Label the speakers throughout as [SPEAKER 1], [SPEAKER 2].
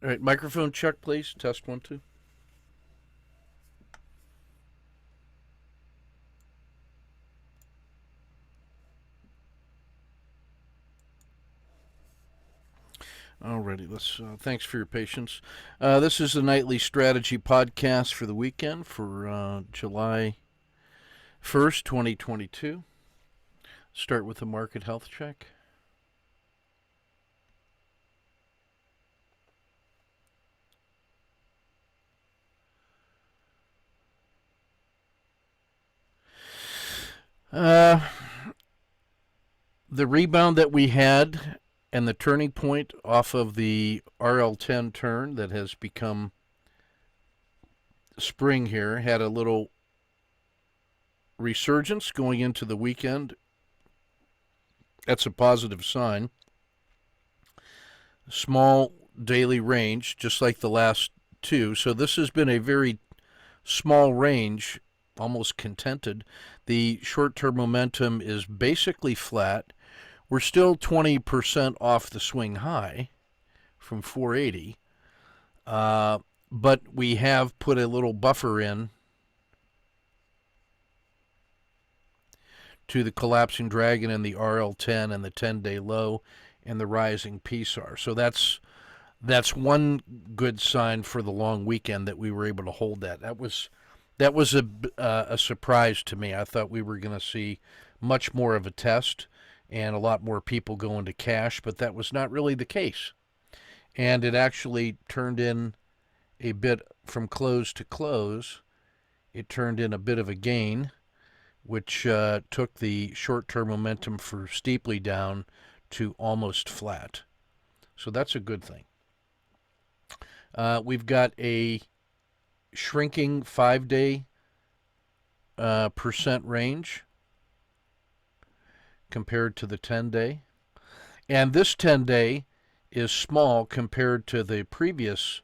[SPEAKER 1] All right, microphone check, please. Test 1, 2. Alrighty, let's. Thanks for your patience. This is the nightly strategy podcast for the weekend for July 1st, 2022. Start with the market health check. Uh, the rebound that we had and the turning point off of the RL10 turn that has become spring here had a little resurgence going into the weekend. That's a positive sign. Small daily range, just like the last two. So this has been a very small range, almost contented. The short term momentum is basically flat. We're still 20% off the swing high from 480, but we have put a little buffer in to the collapsing dragon and the RL10 and the 10-day low and the rising PSAR. So that's one good sign for the long weekend that we were able to hold that. That was a surprise to me. I thought we were going to see much more of a test and a lot more people go into cash, but that was not really the case. And it actually turned in a bit from close to close. It turned in a bit of a gain, which took the short-term momentum for steeply down to almost flat. So that's a good thing. We've got a shrinking 5-day percent range compared to the 10-day. And this 10-day is small compared to the previous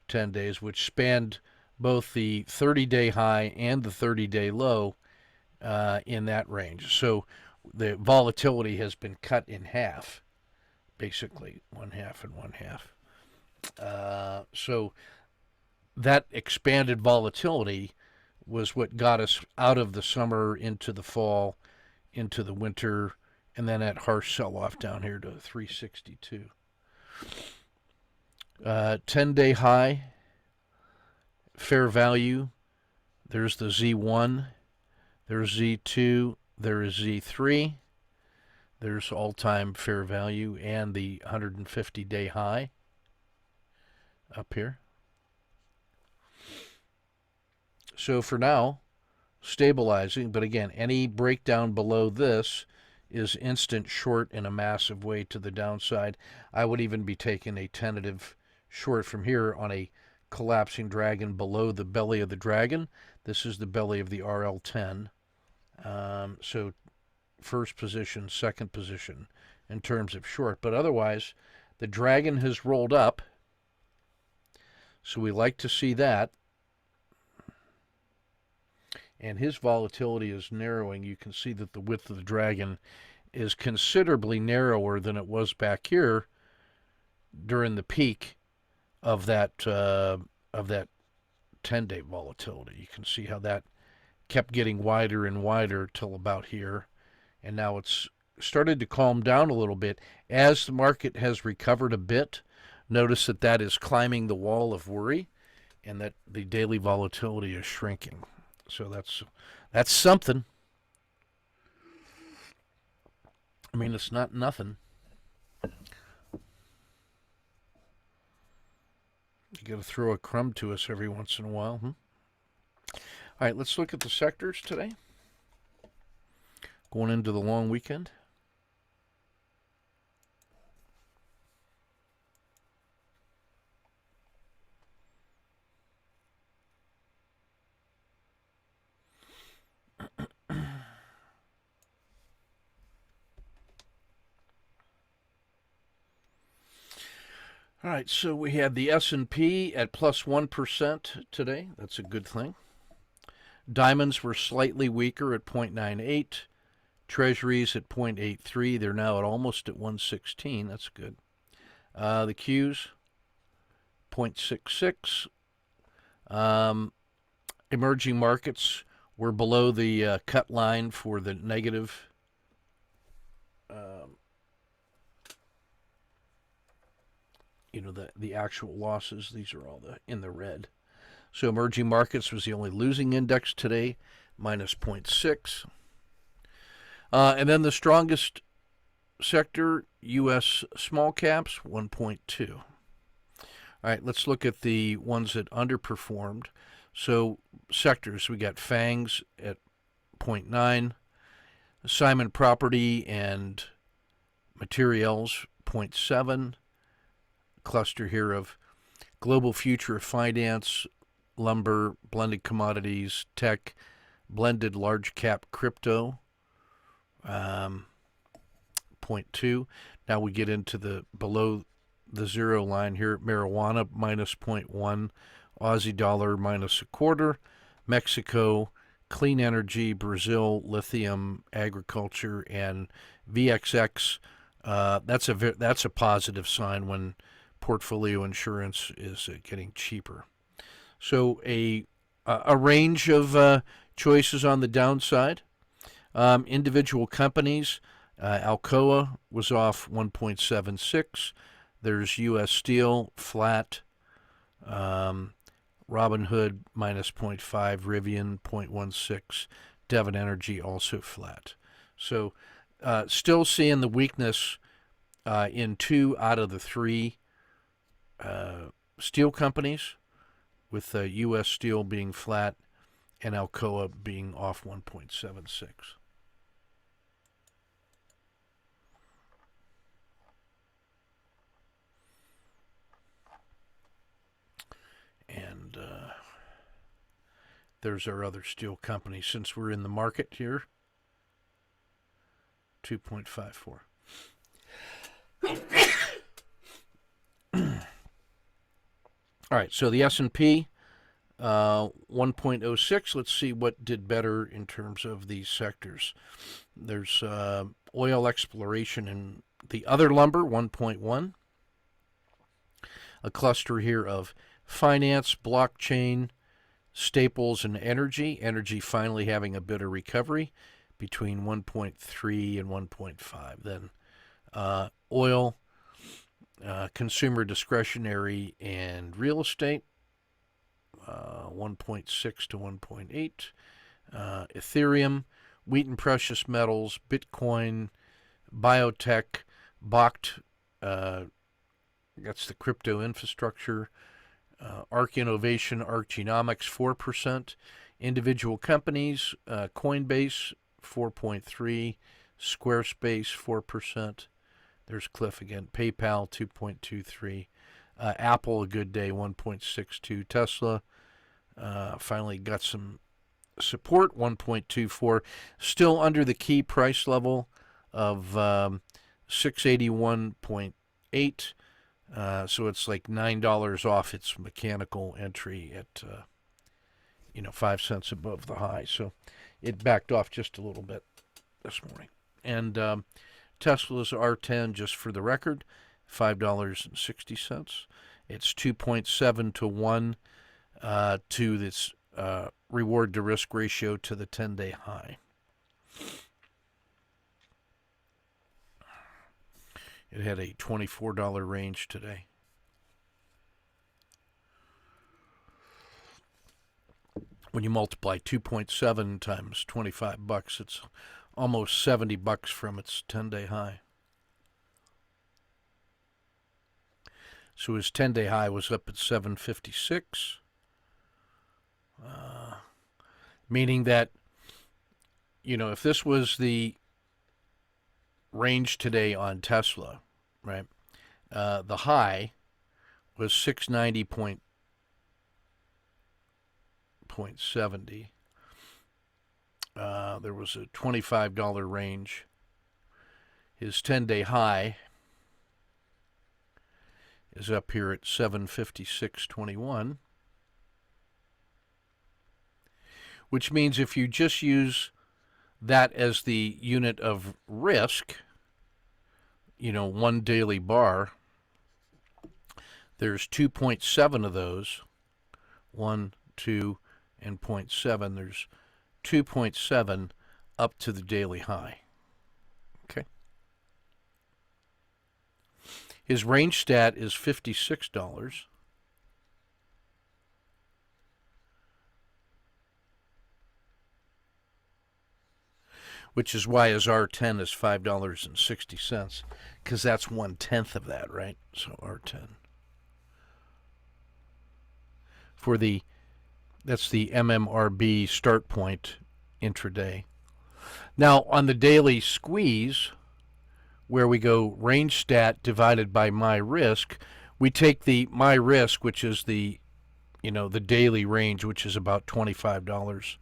[SPEAKER 1] 10 days, which spanned both the 30-day high and the 30-day low in that range. So the volatility has been cut in half, basically, one half and one half. So that expanded volatility was what got us out of the summer into the fall, into the winter, and then that harsh sell-off down here to 362. 10-day high, fair value. There's the Z1, there's Z2, there is Z3, there's all-time fair value, and the 150-day high up here. So for now, stabilizing, but again, any breakdown below this is instant short in a massive way to the downside. I would even be taking a tentative short from here on a collapsing dragon below the belly of the dragon. This is the belly of the RL10. So first position, second position in terms of short. But otherwise, the dragon has rolled up. So we like to see that. And his volatility is narrowing. You can see that the width of the dragon is considerably narrower than it was back here during the peak of that 10-day volatility. You can see how that kept getting wider and wider till about here, and now it's started to calm down a little bit as the market has recovered a bit. Notice that that is climbing the wall of worry, and that the daily volatility is shrinking. So that's something. I mean, it's not nothing. You got to throw a crumb to us every once in a while. All right, let's look at the sectors today. Going into the long weekend. All right, so we had the S&P at plus 1% today. That's a good thing. Diamonds were slightly weaker at 0.98. Treasuries at 0.83. They're now almost at 116. That's good. The Qs 0.66. Emerging markets were below the cut line for the negative. The actual losses. These are all in the red. So emerging markets was the only losing index today, minus 0.6. And then the strongest sector, U.S. small caps, 1.2. All right, let's look at the ones that underperformed. So sectors, we got FANGs at 0.9, Simon Property and Materials, 0.7, cluster here of Global Future of Finance, Lumber, Blended Commodities, Tech, Blended Large Cap Crypto, 0.2. Now we get into the below the zero line here. Marijuana, minus 0.1. Aussie dollar, minus a quarter. Mexico, clean energy, Brazil, lithium, agriculture, and VXX. That's a positive sign when portfolio insurance is getting cheaper. So a range of choices on the downside. Individual companies, Alcoa was off 1.76. There's U.S. Steel, flat. Robinhood, minus 0.5. Rivian, 0.16. Devon Energy, also flat. So still seeing the weakness in 2 out of the 3 steel companies, with U.S. Steel being flat and Alcoa being off 1.76. And there's our other steel company. Since we're in the market here, 2.54. All right, so the S&P, 1.06. Let's see what did better in terms of these sectors. There's oil exploration and the other lumber, 1.1. A cluster here of finance, blockchain, staples, and energy. Energy finally having a bit of recovery between 1.3 and 1.5. Then oil, consumer discretionary, and real estate, 1.6 to 1.8. Ethereum, wheat and precious metals, Bitcoin, biotech, Bakkt, that's the crypto infrastructure, Arc Innovation, Arc Genomics, 4%. Individual companies, Coinbase, 4.3. Squarespace, 4%. There's Cliff again. PayPal, 2.23. Apple, a good day, 1.62. Tesla finally got some support, 1.24. Still under the key price level of 681.8. So it's like $9 off its mechanical entry at 5 cents above the high. So it backed off just a little bit this morning. And Tesla's R10, just for the record, $5.60. It's 2.7 to 1 to this reward to risk ratio to the 10-day high. It had a $24 range today. When you multiply 2.7 times $25, it's almost $70 from its 10-day high. So his 10-day high was up at 756, meaning that, if this was the range today on Tesla, right, the high was 690.70. There was a $25 range. His 10-day high is up here at 756.21, which means if you just use that as the unit of risk, one daily bar, There's 2.7 of those. 1, 2, and 0.7. There's 2.7 up to the daily high. Okay. His range stat is $56. Which is why his R10 is $5.60, because that's 1/10 of that, right? So R10. That's the MMRB start point intraday. Now, on the daily squeeze, where we go range stat divided by my risk, we take the my risk, which is the daily range, which is about $25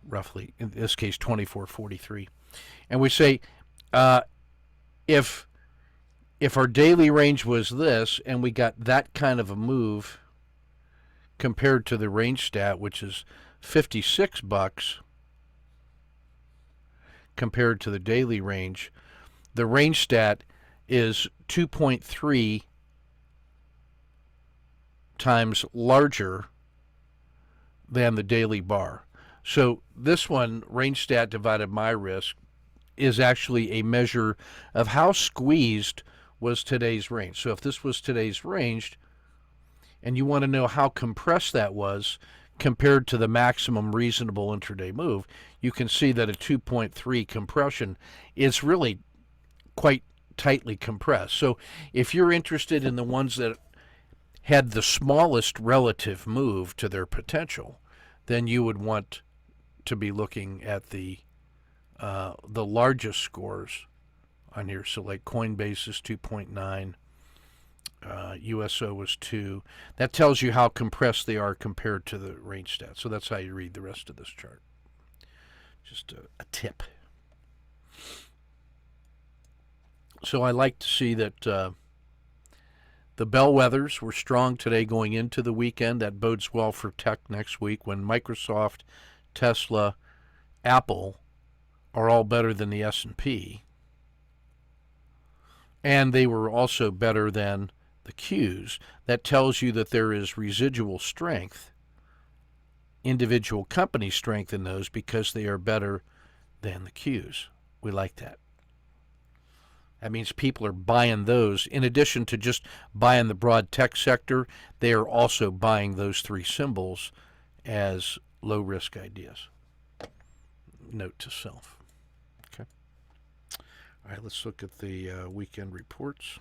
[SPEAKER 1] roughly, in this case $24.43, and we say if our daily range was this and we got that kind of a move compared to the range stat, which is $56 compared to the daily range, the range stat is 2.3 times larger than the daily bar. So this one, range stat divided my risk, is actually a measure of how squeezed was today's range. So if this was today's range, and you want to know how compressed that was compared to the maximum reasonable intraday move, you can see that a 2.3 compression is really quite tightly compressed. So if you're interested in the ones that had the smallest relative move to their potential, then you would want to be looking at the largest scores on here. So like Coinbase is 2.9, USO was 2. That tells you how compressed they are compared to the range stat. So that's how you read the rest of this chart. Just a tip. So I like to see that the bellwethers were strong today going into the weekend. That bodes well for tech next week when Microsoft, Tesla, Apple are all better than the S&P. And they were also better than the Qs. That tells you that there is residual strength, individual company strength in those, because they are better than the Qs. We like that. That means people are buying those. In addition to just buying the broad tech sector, they are also buying those three symbols as low-risk ideas. Note to self. Okay. All right, let's look at the weekend reports.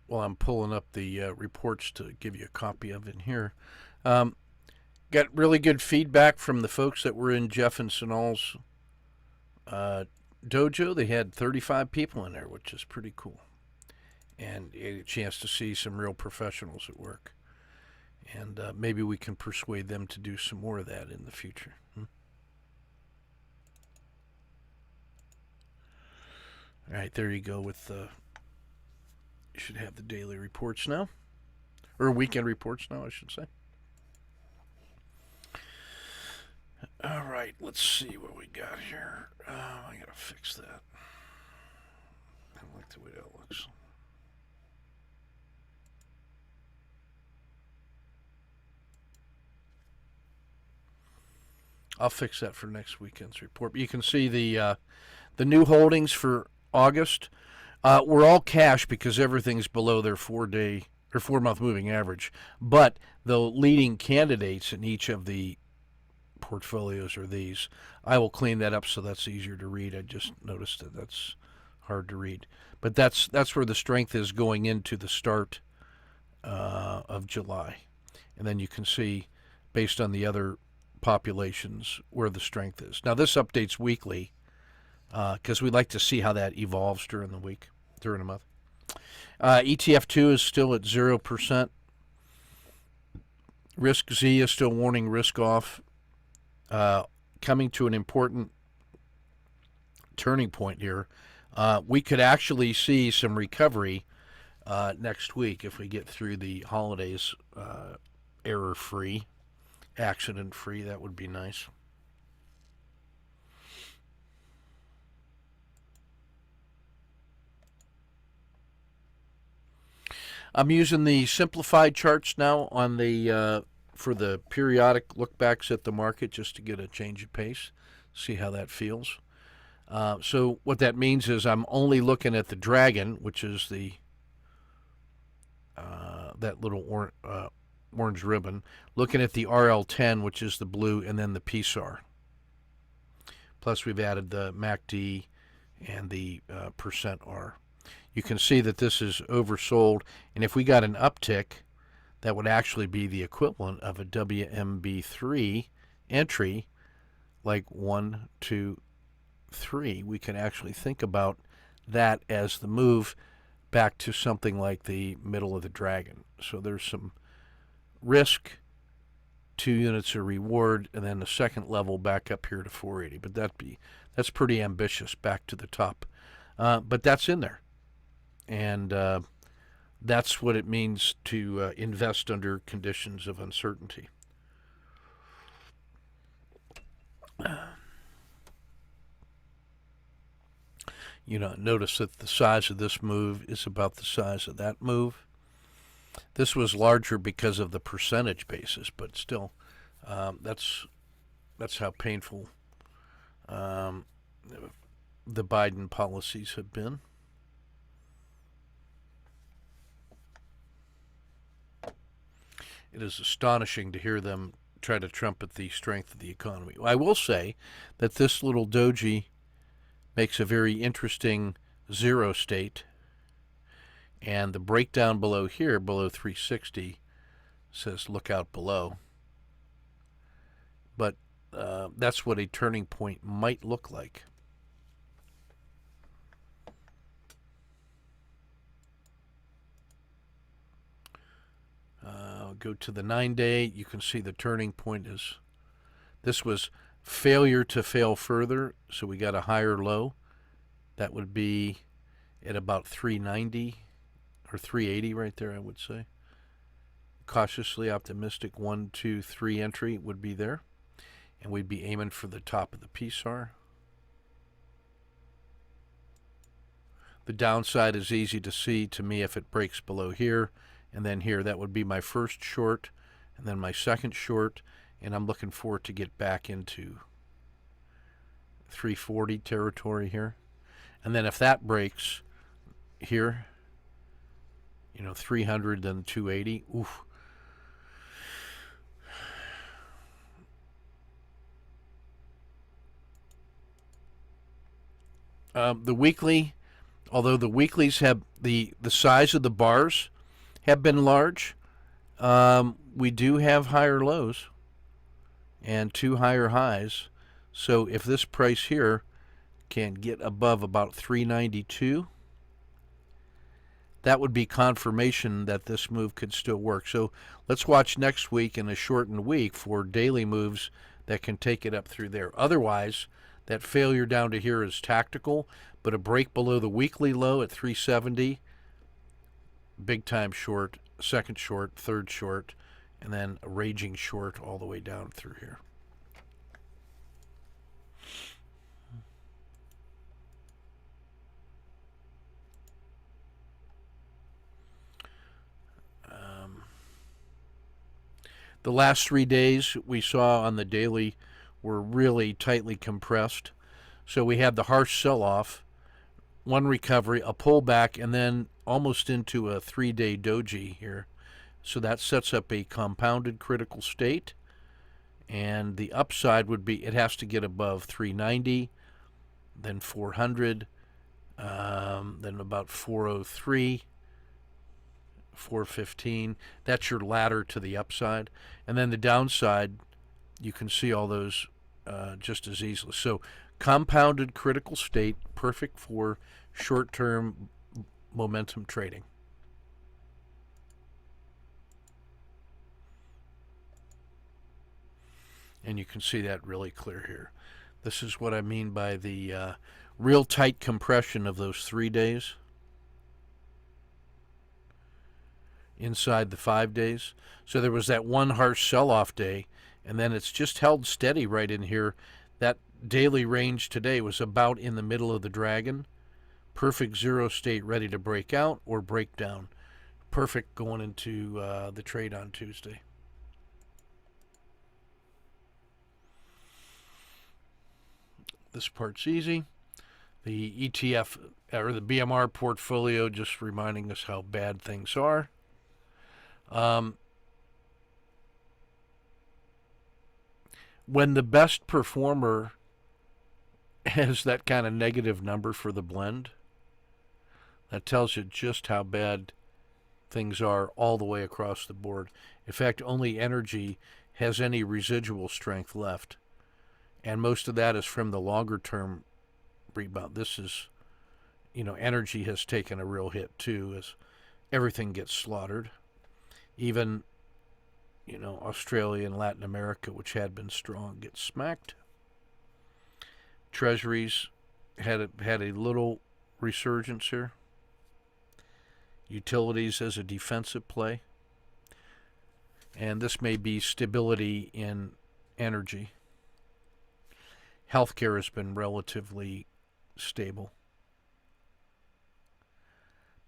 [SPEAKER 1] Well, I'm pulling up the reports to give you a copy of it here. Got really good feedback from the folks that were in Jeff and Sanal's dojo. They had 35 people in there, which is pretty cool. And a chance to see some real professionals at work. And maybe we can persuade them to do some more of that in the future. All right, there you go with the... You should have the daily reports now. Or weekend reports now, I should say. All right, let's see what we got here. I gotta fix that. I don't like the way that looks. I'll fix that for next weekend's report. But you can see the new holdings for August. We're all cash because everything's below their 4-month moving average. But the leading candidates in each of the portfolios are these. I will clean that up so that's easier to read. I just noticed that that's hard to read. But that's where the strength is going into the start of July. And then you can see, based on the other populations, where the strength is. Now, this updates weekly because we'd like to see how that evolves during the week, during the month. ETF2 is still at 0%. Risk Z is still warning risk off. Coming to an important turning point here. We could actually see some recovery next week if we get through the holidays error-free, accident-free. That would be nice. I'm using the simplified charts now on the for the periodic lookbacks at the market just to get a change of pace, see how that feels. So what that means is I'm only looking at the dragon, which is the that little orange ribbon, looking at the RL10, which is the blue, and then the PSAR. Plus we've added the MACD and the percent R. You can see that this is oversold, and if we got an uptick, that would actually be the equivalent of a WMB3 entry, like 1, 2, 3. We can actually think about that as the move back to something like the middle of the dragon. So there's some risk, 2 units of reward, and then the second level back up here to 480. But that's pretty ambitious, back to the top. But that's in there. And that's what it means to invest under conditions of uncertainty. Notice that the size of this move is about the size of that move. This was larger because of the percentage basis, but still, that's how painful the Biden policies have been. It is astonishing to hear them try to trumpet the strength of the economy. I will say that this little doji makes a very interesting zero state, and the breakdown below here, below 360, says look out below. But that's what a turning point might look like. Go to the 9-day. You can see the turning point is, this was failure to fail further, so we got a higher low. That would be at about 390 or 380 right there, I would say. Cautiously optimistic 1, 2, 3 entry would be there, and we'd be aiming for the top of the PSAR. The downside is easy to see to me if it breaks below here and then here. That would be my first short and then my second short, and I'm looking for it to get back into 340 territory here. And then if that breaks here, 300, then 280, oof. The weekly, although the weeklies have the size of the bars have been large, we do have higher lows and 2 higher highs. So if this price here can get above about 392, that would be confirmation that this move could still work. So let's watch next week in a shortened week for daily moves that can take it up through there. Otherwise, that failure down to here is tactical, but a break below the weekly low at 370, big time short, second short, third short, and then a raging short all the way down through here. The last 3 days we saw on the daily were really tightly compressed. So we had the harsh sell-off, one recovery, a pullback, and then almost into a 3-day doji here. So that sets up a compounded critical state. And the upside would be it has to get above 390, then 400, then about 403. 415. That's your ladder to the upside. And then the downside, you can see all those just as easily. So compounded critical state, perfect for short-term momentum trading. And you can see that really clear here. This is what I mean by the real tight compression of those 3 days inside the 5 days. So there was that one harsh sell-off day, and then it's just held steady right in here. That daily range today was about in the middle of the dragon. Perfect zero state, ready to break out or break down. Perfect going into the trade on Tuesday. This part's easy. The ETF or the BMR portfolio just reminding us how bad things are. When the best performer has that kind of negative number for the blend, that tells you just how bad things are all the way across the board. In fact, only energy has any residual strength left. And most of that is from the longer term rebound. This is, energy has taken a real hit too as everything gets slaughtered. Even, Australia and Latin America, which had been strong, get smacked. Treasuries had a little resurgence here. Utilities as a defensive play. And this may be stability in energy. Healthcare has been relatively stable.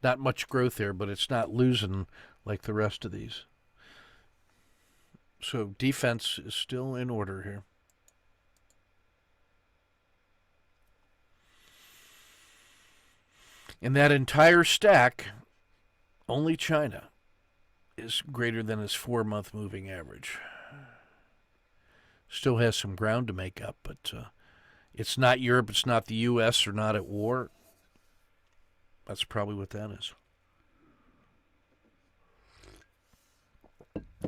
[SPEAKER 1] Not much growth there, but it's not losing like the rest of these. So defense is still in order here. In that entire stack, only China is greater than its 4-month moving average. Still has some ground to make up, but it's not Europe, it's not the U.S., or not at war. That's probably what that is.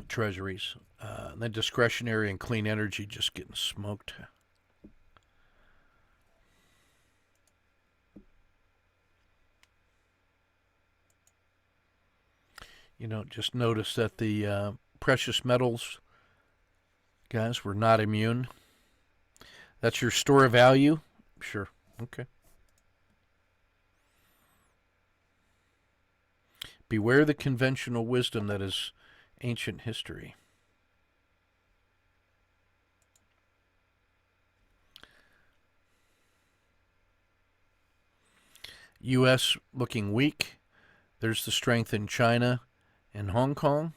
[SPEAKER 1] Treasuries. And then discretionary and clean energy just getting smoked. Just notice that the precious metals guys were not immune. That's your store of value? Sure. Okay. Beware the conventional wisdom that is ancient history. U.S. looking weak. There's the strength in China and Hong Kong.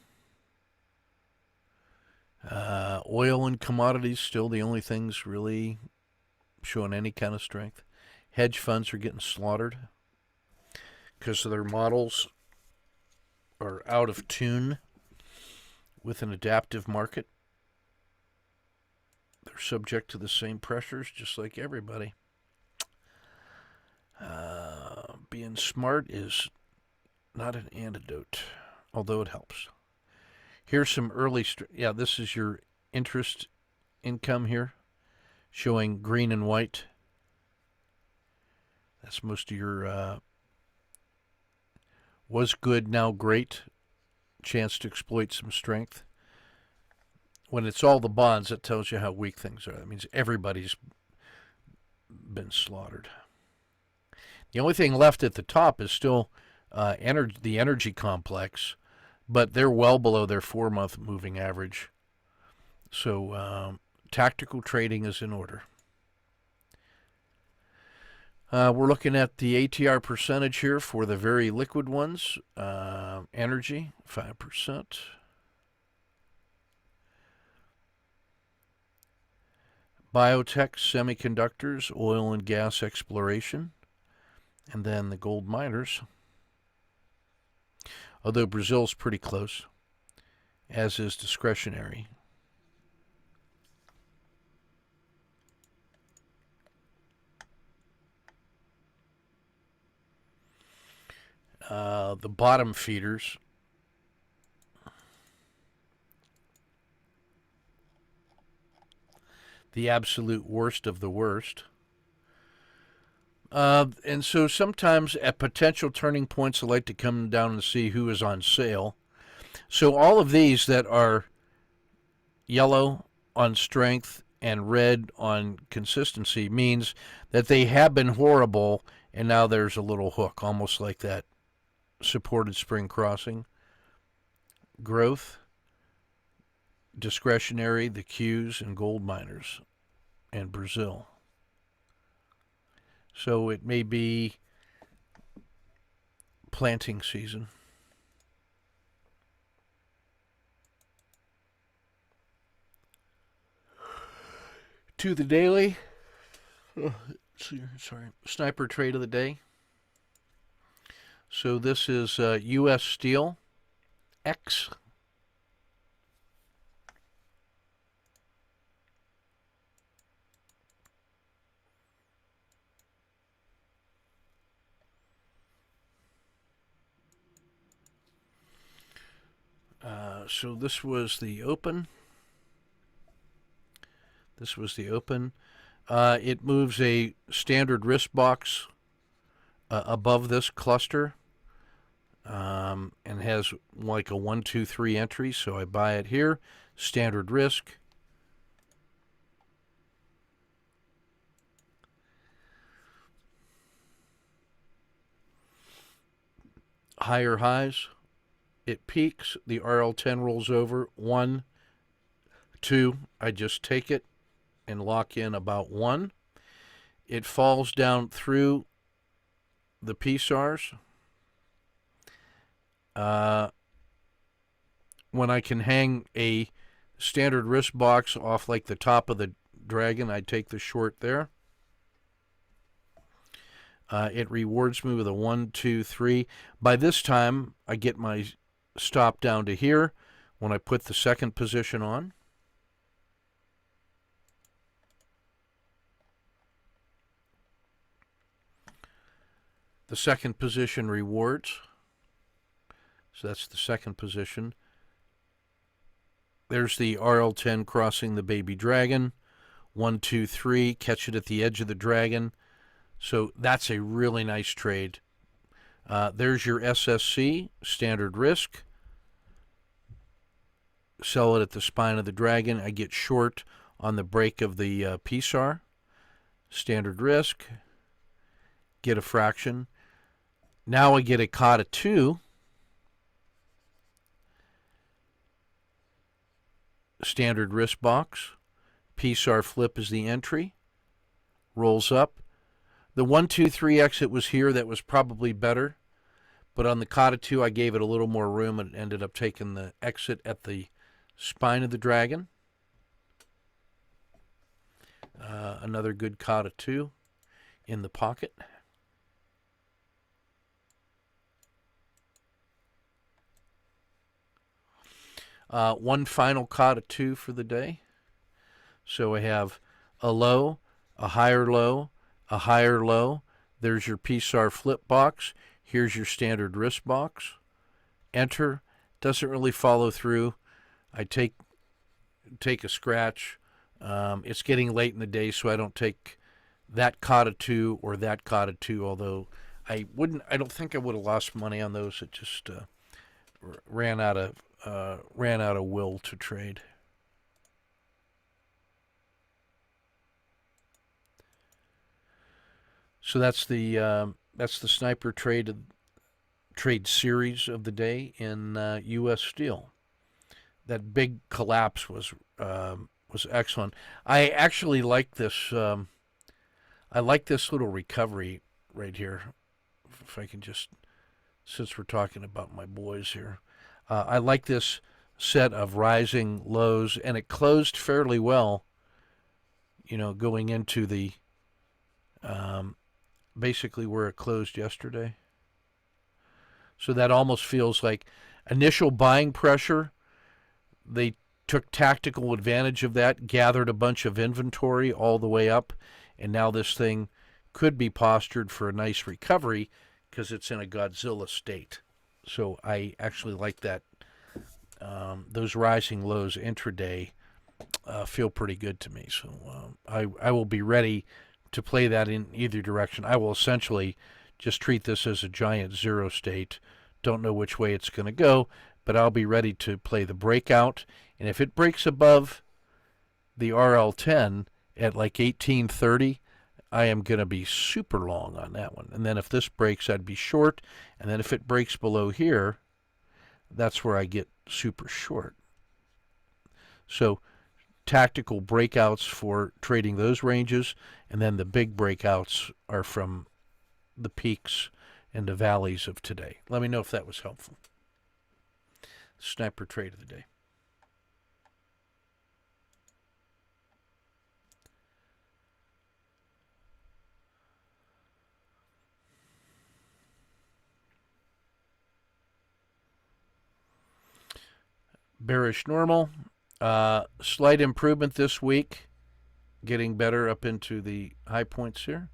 [SPEAKER 1] Oil and commodities still the only things really showing any kind of strength. Hedge funds are getting slaughtered because their models are out of tune with an adaptive market. They're subject to the same pressures just like everybody. Being smart is not an antidote, although it helps. Here's some early, this is your interest income here, showing green and white. That's most of your was good, now great. Chance to exploit some strength. When it's all the bonds, that tells you how weak things are. That means everybody's been slaughtered. The only thing left at the top is still the energy complex, but they're well below their 4-month moving average. So tactical trading is in order. We're looking at the ATR percentage here for the very liquid ones. Energy, 5%. Biotech, semiconductors, oil and gas exploration, and then the gold miners. Although Brazil's pretty close, as is discretionary. The bottom feeders, the absolute worst of the worst. And so sometimes at potential turning points, I like to come down and see who is on sale. So all of these that are yellow on strength and red on consistency means that they have been horrible, and now there's a little hook, almost like that supported spring crossing. Growth, discretionary, the Qs, and gold miners, and Brazil. So it may be planting season. To the daily, sorry, sniper trade of the day. So this is U.S. Steel X. So this was the open. This was the open. It moves a standard risk box above this cluster and has like a 1, 2, 3 entry. So I buy it here. Standard risk. Higher highs. It peaks. The RL10 rolls over. 1, 2. I just take it and lock in about 1. It falls down through the PSARs. When I can hang a standard risk box off like the top of the dragon, I take the short there. It rewards me with a 1, 2, 3. By this time, I get my stop down to here when I put the second position on. The second position rewards. So that's the second position. There's the RL10 crossing the baby dragon. 1, 2, 3. Catch it at the edge of the dragon. So that's a really nice trade. There's your SSC, standard risk. Sell it at the spine of the dragon. I get short on the break of the PSAR. Standard risk. Get a fraction. Now I get a COTA 2. Standard risk box. PSAR flip is the entry. Rolls up. The 1, 2, 3 exit was here. That was probably better. But on the COTA 2, I gave it a little more room and ended up taking the exit at the spine of the dragon. Another good COTA 2 in the pocket. One final COTA 2 for the day. So I have a low, a higher low, a higher low. There's your PSAR flip box. Here's your standard risk box. Enter. Doesn't really follow through. I take a scratch. It's getting late in the day, so I don't take that COTA 2 or that COTA 2, although I don't think I would have lost money on those. It just ran out of will to trade. So that's the sniper trade series of the day in U.S. Steel. That big collapse was excellent. I actually like this. I like this little recovery right here. If I can just, since we're talking about my boys here, I like this set of rising lows, and it closed fairly well. Going into the basically where it closed yesterday. So that almost feels like initial buying pressure. They took tactical advantage of that, gathered a bunch of inventory all the way up, and now this thing could be postured for a nice recovery because it's in a Godzilla state. So I actually like that. Those rising lows intraday feel pretty good to me. So I will be ready to play that in either direction. I will essentially just treat this as a giant zero state. Don't know which way it's going to go, but I'll be ready to play the breakout. And if it breaks above the RL10 at like 1830, I am going to be super long on that one. And then if this breaks, I'd be short. And then if it breaks below here, that's where I get super short. So tactical breakouts for trading those ranges, and then the big breakouts are from the peaks and the valleys of today. Let me know if that was helpful. Sniper trade of the day. Bearish normal. Slight improvement this week. Getting better up into the high points here.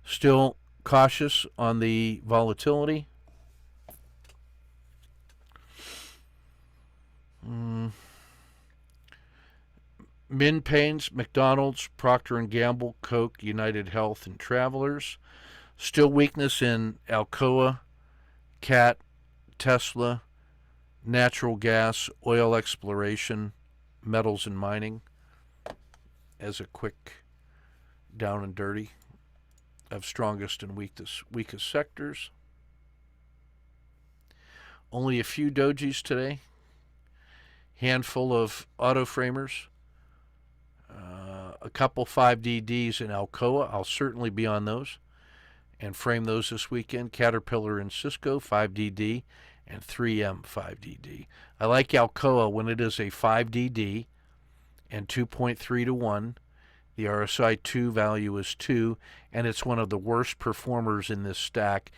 [SPEAKER 1] Still cautious on the volatility. Min Pains, McDonald's, Procter & Gamble, Coke, United Health, and Travelers. Still weakness in Alcoa, CAT, Tesla, natural gas, oil exploration, metals and mining as a quick down and dirty of strongest and weakest sectors. Only a few dojis today. Handful of auto framers. A couple 5DDs in Alcoa. I'll certainly be on those and frame those this weekend. Caterpillar and Cisco 5DD and 3M 5DD. I like Alcoa when it is a 5DD and 2.3 to 1. The RSI 2 value is 2, and it's one of the worst performers in this stack.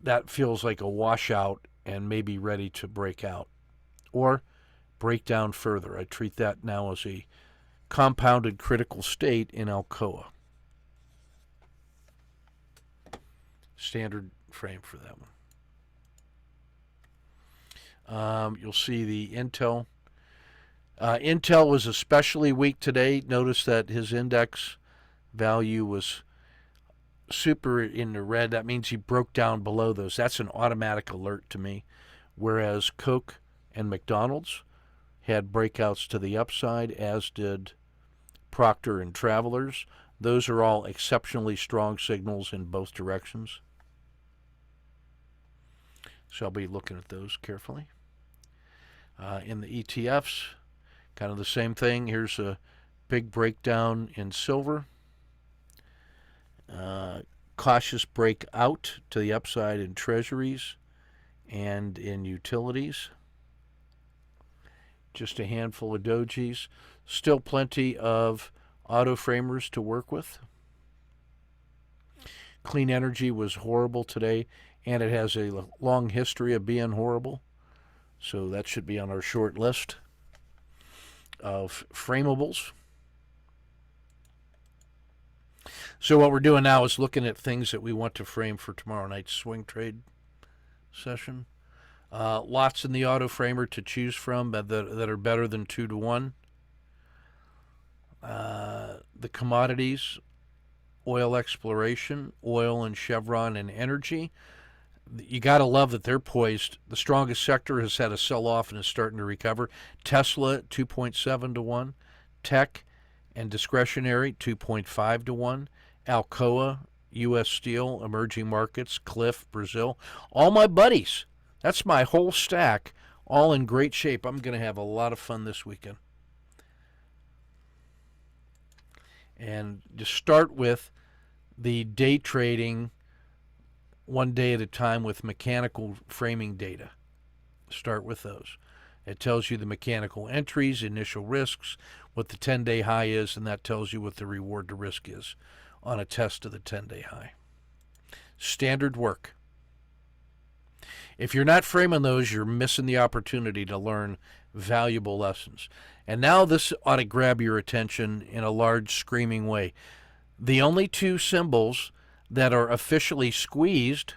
[SPEAKER 1] That feels like a washout and maybe ready to break out or break down further. I treat that now as a compounded critical state in Alcoa. Standard frame for that one. You'll see the Intel. Intel was especially weak today. Notice that his index value was super in the red. That means he broke down below those. That's an automatic alert to me. Whereas Coke and McDonald's had breakouts to the upside, as did Procter and Travelers. Those are all exceptionally strong signals in both directions. So I'll be looking at those carefully. In the ETFs, kind of the same thing. Here's a big breakdown in silver. Cautious breakout to the upside in treasuries and in utilities. Just a handful of dojis. Still plenty of auto framers to work with. Clean energy was horrible today, and it has a long history of being horrible. So that should be on our short list of framables. So what we're doing now is looking at things that we want to frame for tomorrow night's swing trade session. Lots in the auto framer to choose from that are better than 2 to 1. The commodities, oil exploration, oil and Chevron and energy. You got to love that they're poised. The strongest sector has had a sell-off and is starting to recover. Tesla, 2.7 to 1. Tech and discretionary, 2.5 to 1. Alcoa, U.S. Steel, emerging markets, Cliff, Brazil. All my buddies. That's my whole stack, all in great shape. I'm going to have a lot of fun this weekend. And just start with the day trading one day at a time with mechanical framing data. Start with those. It tells you the mechanical entries, initial risks, what the 10-day high is, and that tells you what the reward to risk is on a test of the 10-day high. Standard work. If you're not framing those, you're missing the opportunity to learn valuable lessons. And now this ought to grab your attention in a large, screaming way. The only two symbols that are officially squeezed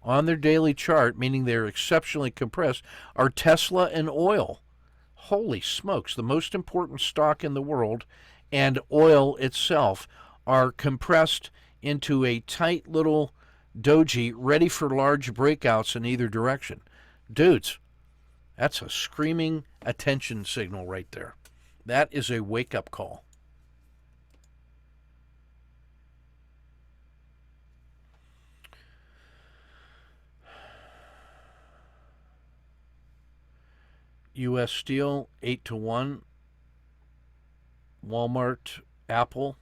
[SPEAKER 1] on their daily chart, meaning they're exceptionally compressed, are Tesla and oil. Holy smokes, the most important stock in the world, and oil itself are compressed into a tight little doji ready for large breakouts in either direction. Dudes, that's a screaming attention signal right there. That is a wake-up call. U.S. Steel, 8-1. Walmart, Apple,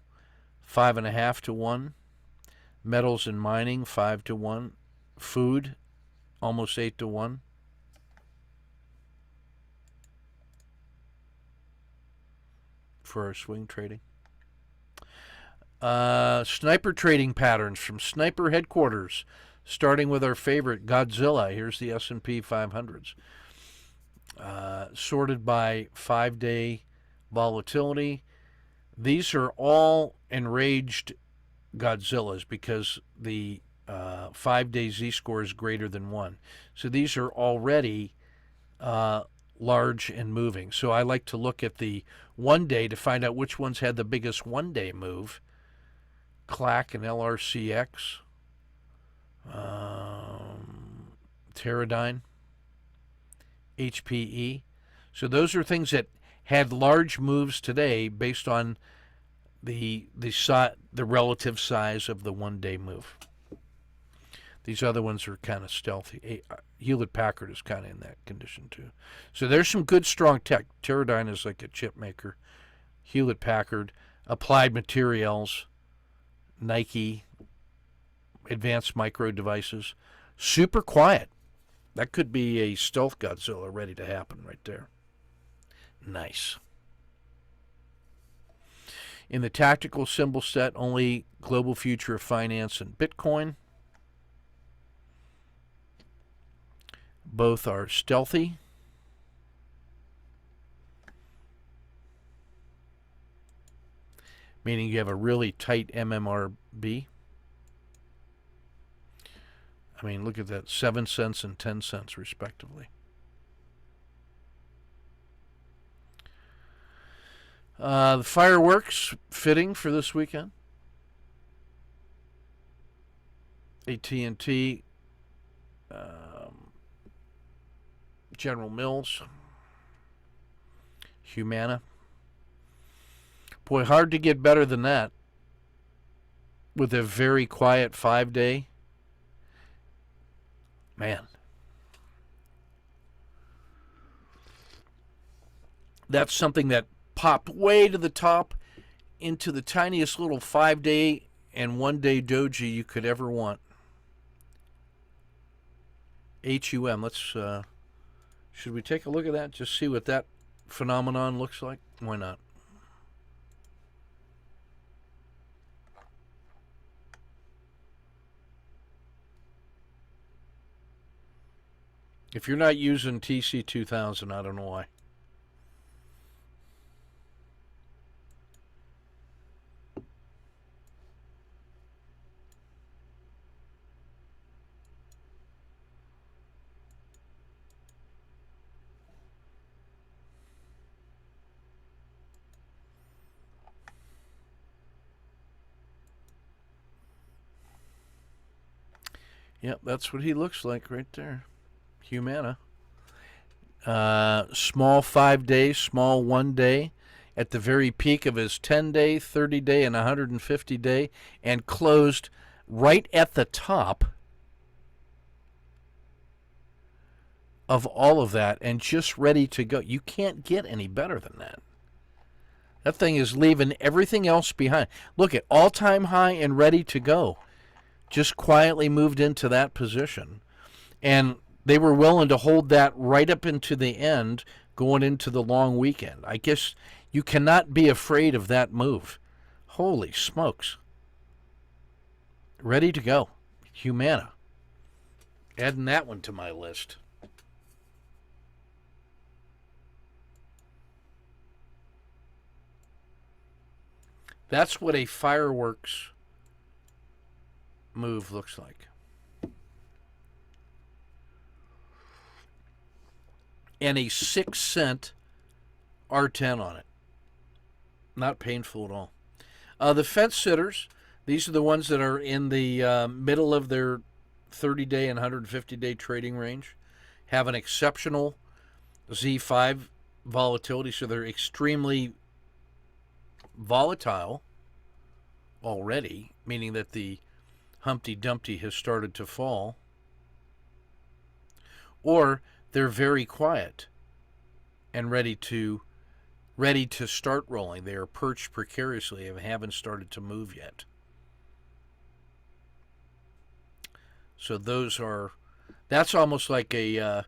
[SPEAKER 1] 5.5-1. Metals and mining, 5-1. Food, almost 8-1. For our swing trading. Sniper trading patterns from Sniper Headquarters, starting with our favorite Godzilla. Here's the S&P 500s. Sorted by 5-day volatility. These are all enraged Godzillas because the 5-day Z-score is greater than 1. So these are already large and moving. So I like to look at the 1-day to find out which ones had the biggest 1-day move. CLAC and LRCX. Teradyne. HPE. So those are things that had large moves today based on the relative size of the 1-day move. These other ones are kind of stealthy. Hewlett-Packard is kind of in that condition too. So there's some good strong tech. Teradyne is like a chip maker. Hewlett-Packard, Applied Materials, Nike, Advanced Micro Devices. Super quiet. That could be a stealth Godzilla ready to happen right there. Nice. In the tactical symbol set, only Global Future of Finance and Bitcoin. Both are stealthy. Meaning you have a really tight MMRB. I mean, look at that, 7 cents and 10 cents respectively. The fireworks fitting for this weekend. AT&T, General Mills, Humana. Boy, hard to get better than that with a very quiet 5-day. Man. That's something that popped way to the top into the tiniest little 5-day and 1-day doji you could ever want. HUM. Let's should we take a look at that? Just see what that phenomenon looks like? Why not? If you're not using TC2000, I don't know why. Yep, that's what he looks like right there. Humana. Small 5-day, small 1-day at the very peak of his 10-day, 30-day, and 150-day, and closed right at the top of all of that and just ready to go. You can't get any better than that. That thing is leaving everything else behind. Look at all-time high and ready to go. Just quietly moved into that position. And they were willing to hold that right up into the end going into the long weekend. I guess you cannot be afraid of that move. Holy smokes. Ready to go. Humana. Adding that one to my list. That's what a fireworks move looks like. And a 6-cent R10 on it. Not painful at all. The fence sitters, these are the ones that are in the middle of their 30-day and 150-day trading range, have an exceptional Z5 volatility, so they're extremely volatile already, meaning that the Humpty Dumpty has started to fall, or they're very quiet and ready to start rolling. They are perched precariously and haven't started to move yet. So that's almost like a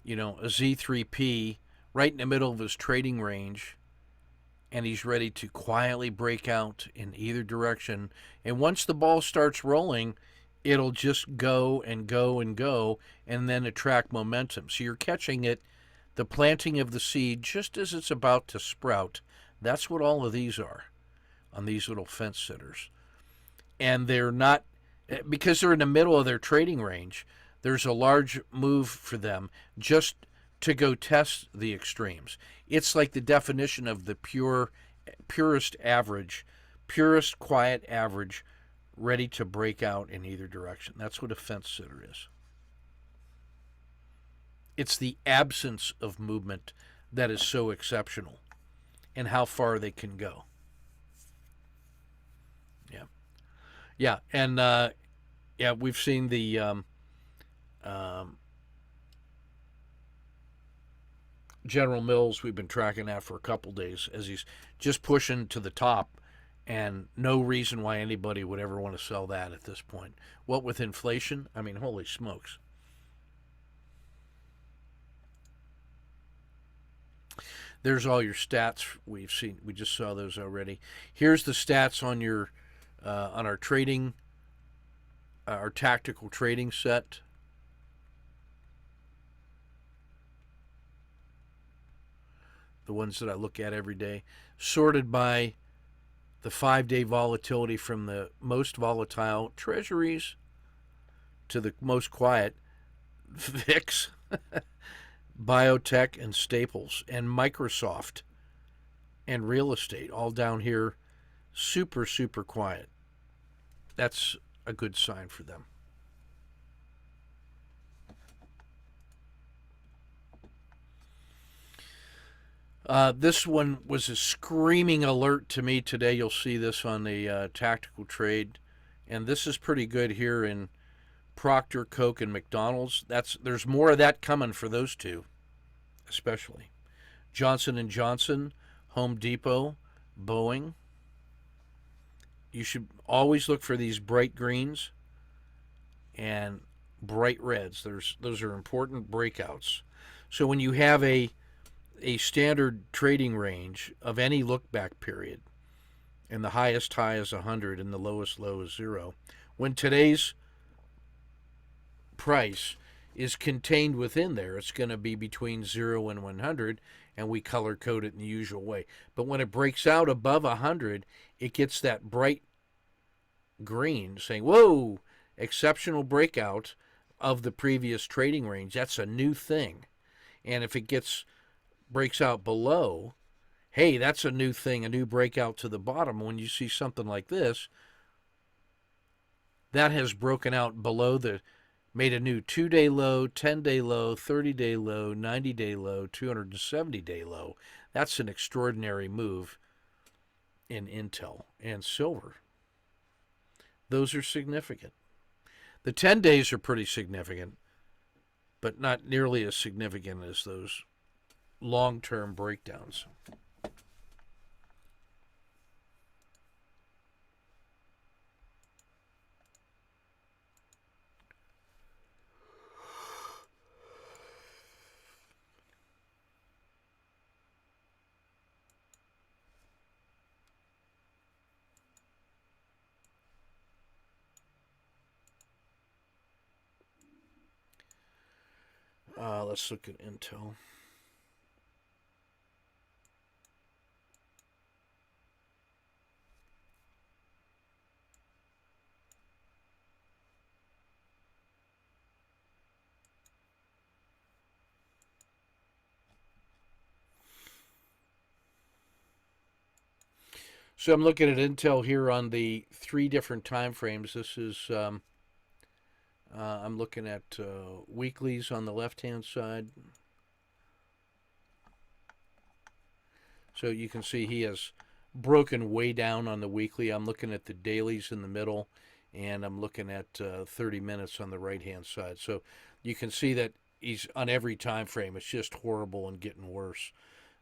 [SPEAKER 1] Z3P right in the middle of his trading range, and he's ready to quietly break out in either direction. And once the ball starts rolling, it'll just go and go and go, and then attract momentum. So you're catching it, the planting of the seed, just as it's about to sprout. That's what all of these are on these little fence sitters. And they're not, because they're in the middle of their trading range, there's a large move for them just to go test the extremes. It's like the definition of the purest average, purest quiet average, ready to break out in either direction. That's what a fence sitter is. It's the absence of movement that is so exceptional, and how far they can go. Yeah. Yeah, and we've seen the General Mills. We've been tracking that for a couple days as he's just pushing to the top, and no reason why anybody would ever want to sell that at this point. What with inflation? I mean, holy smokes. There's all your stats we've seen. We just saw those already. Here's the stats on your on our trading, our tactical trading set. The ones that I look at every day, sorted by the 5-day volatility from the most volatile treasuries to the most quiet VIX, biotech and staples, and Microsoft and real estate, all down here, super, super quiet. That's a good sign for them. This one was a screaming alert to me today. You'll see this on the tactical trade, and this is pretty good here in Procter, Coke, and McDonald's. There's more of that coming for those two, especially Johnson and Johnson, Home Depot, Boeing. You should always look for these bright greens and bright reds. Those are important breakouts. So when you have a standard trading range of any look back period, and the highest high is 100 and the lowest low is 0, when today's price is contained within there, it's going to be between 0 and 100, and we color code it in the usual way. But when it breaks out above 100, it gets that bright green saying, whoa, exceptional breakout of the previous trading range. That's a new thing. And if it breaks out below, hey, that's a new thing, a new breakout to the bottom. When you see something like this, that has broken out below made a new 2-day low, 10-day low, 30-day low, 90-day low, 270-day low. That's an extraordinary move in Intel and silver. Those are significant. The 10 days are pretty significant, but not nearly as significant as those long-term breakdowns. Let's look at Intel. So I'm looking at Intel here on the 3 different time frames. This is I'm looking at weeklies on the left-hand side. So you can see he has broken way down on the weekly. I'm looking at the dailies in the middle, and I'm looking at 30 minutes on the right-hand side. So you can see that he's on every time frame. It's just horrible and getting worse.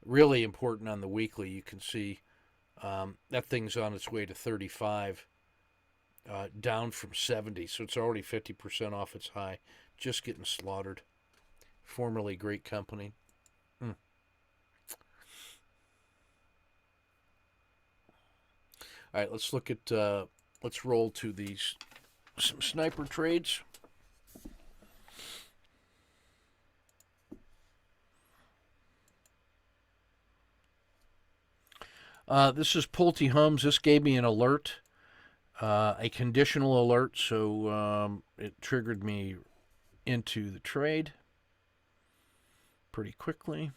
[SPEAKER 1] Really important on the weekly. You can see that thing's on its way to 35, down from 70. So it's already 50% off its high. Just getting slaughtered. Formerly great company. All right, let's look at, let's roll to some sniper trades. This is Pulte Homes. This gave me an alert, a conditional alert, so it triggered me into the trade pretty quickly.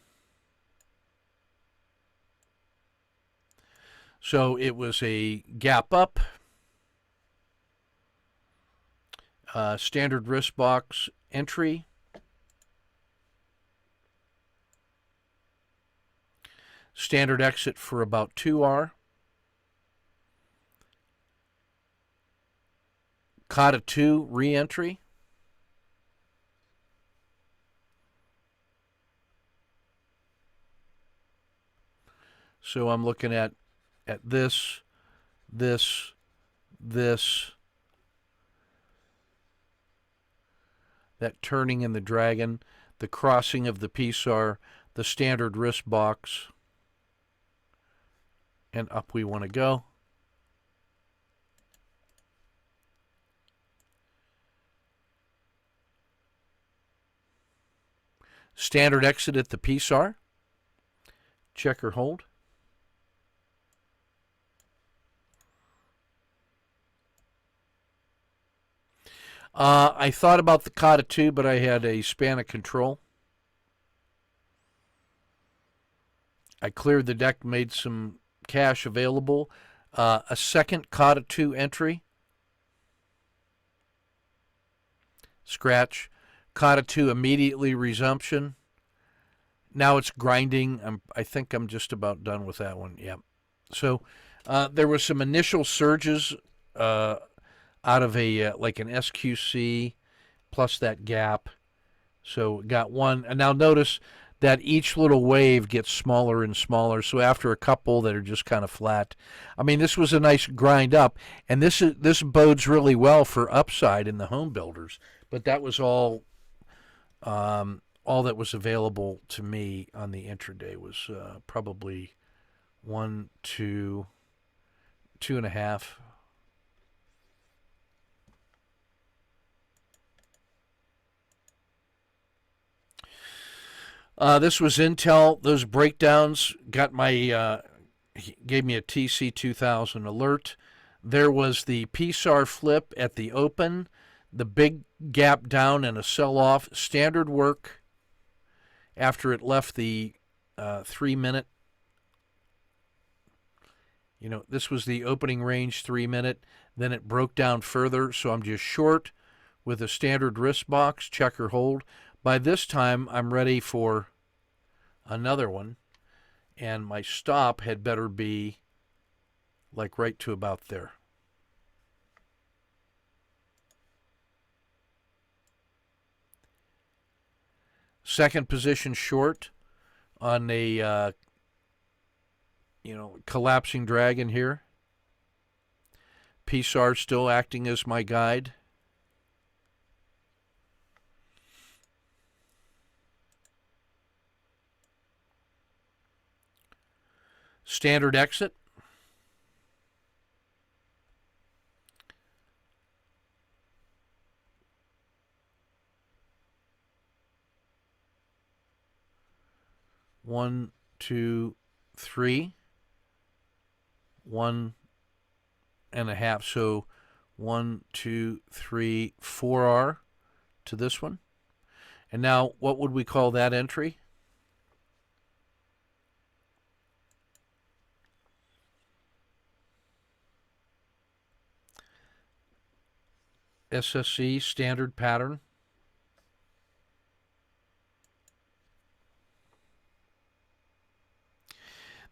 [SPEAKER 1] So it was a gap up, standard risk box entry, standard exit for about 2R, Kata 2 re-entry, so I'm looking at this, that turning in the dragon, the crossing of the PSAR, the standard risk box, and up we want to go. Standard exit at the PSAR, check or hold. I thought about the Kata 2, but I had a span of control. I cleared the deck, made some cash available. A second Kata 2 entry. Scratch. Kata 2 immediately resumption. Now it's grinding. I think I'm just about done with that one. Yep. So there were some initial surges out of a like an SQC plus that gap. So got one. And now notice that each little wave gets smaller and smaller. So after a couple that are just kind of flat, I mean, this was a nice grind up, and this bodes really well for upside in the home builders. But that was all that was available to me on the intraday was probably 1, 2, 2.5. This was Intel. Those breakdowns got my gave me a TC 2000 alert. There was the PSAR flip at the open, the big gap down and a sell-off. Standard work after it left the 3-minute. You know, this was the opening range 3-minute. Then it broke down further, so I'm just short with a standard risk box, check or hold. By this time, I'm ready for another one, and my stop had better be like right to about there. Second position short on a collapsing dragon here. PSAR still acting as my guide. Standard exit. One, two, three. 1.5. So 1, 2, 3, 4R to this one. And now, what would we call that entry? SSC standard pattern.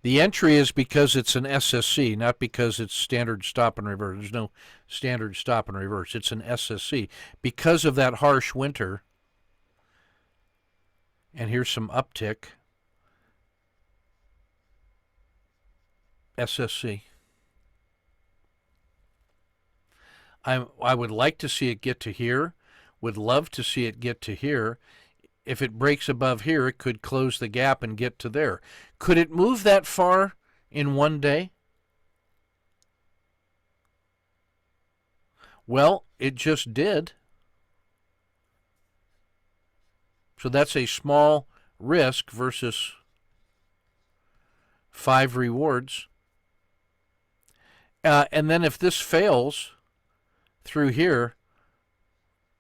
[SPEAKER 1] The entry is because it's an SSC, not because it's standard stop and reverse. There's no standard stop and reverse. It's an SSC. Because of that harsh winter, and here's some uptick, SSC. I would like to see it get to here, would love to see it get to here. If it breaks above here, it could close the gap and get to there. Could it move that far in one day? Well, it just did. So that's a small risk versus 5 rewards. And then if this fails through here,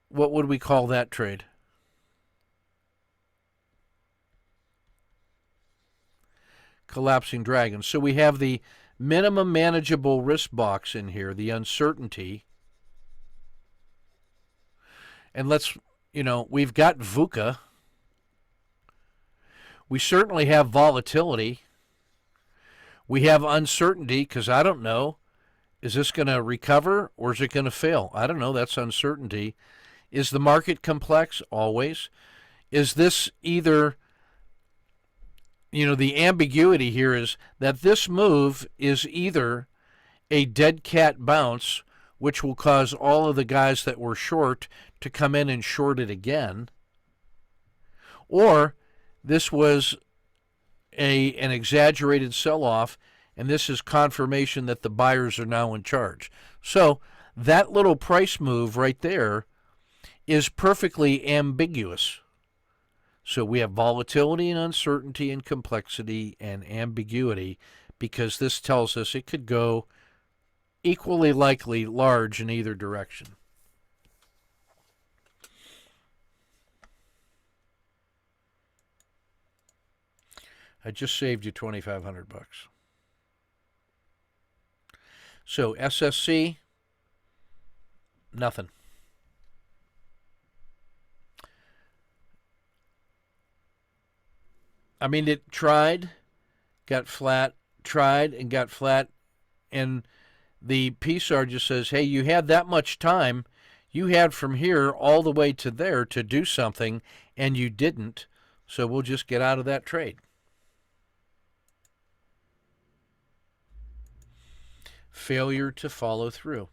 [SPEAKER 1] what would we call that trade? Collapsing dragon. So we have the minimum manageable risk box in here, the uncertainty. And we've got VUCA. We certainly have volatility. We have uncertainty because I don't know, is this going to recover or is it going to fail? I don't know. That's uncertainty. Is the market complex? Always. Is this either, the ambiguity here is that this move is either a dead cat bounce, which will cause all of the guys that were short to come in and short it again, or this was an exaggerated sell-off, and this is confirmation that the buyers are now in charge. So that little price move right there is perfectly ambiguous. So we have volatility and uncertainty and complexity and ambiguity because this tells us it could go equally likely large in either direction. I just saved you $2,500. So SSC, nothing. I mean, it tried, got flat, tried and got flat, and the PSAR just says, hey, you had that much time. You had from here all the way to there to do something, and you didn't, so we'll just get out of that trade. Failure to follow through.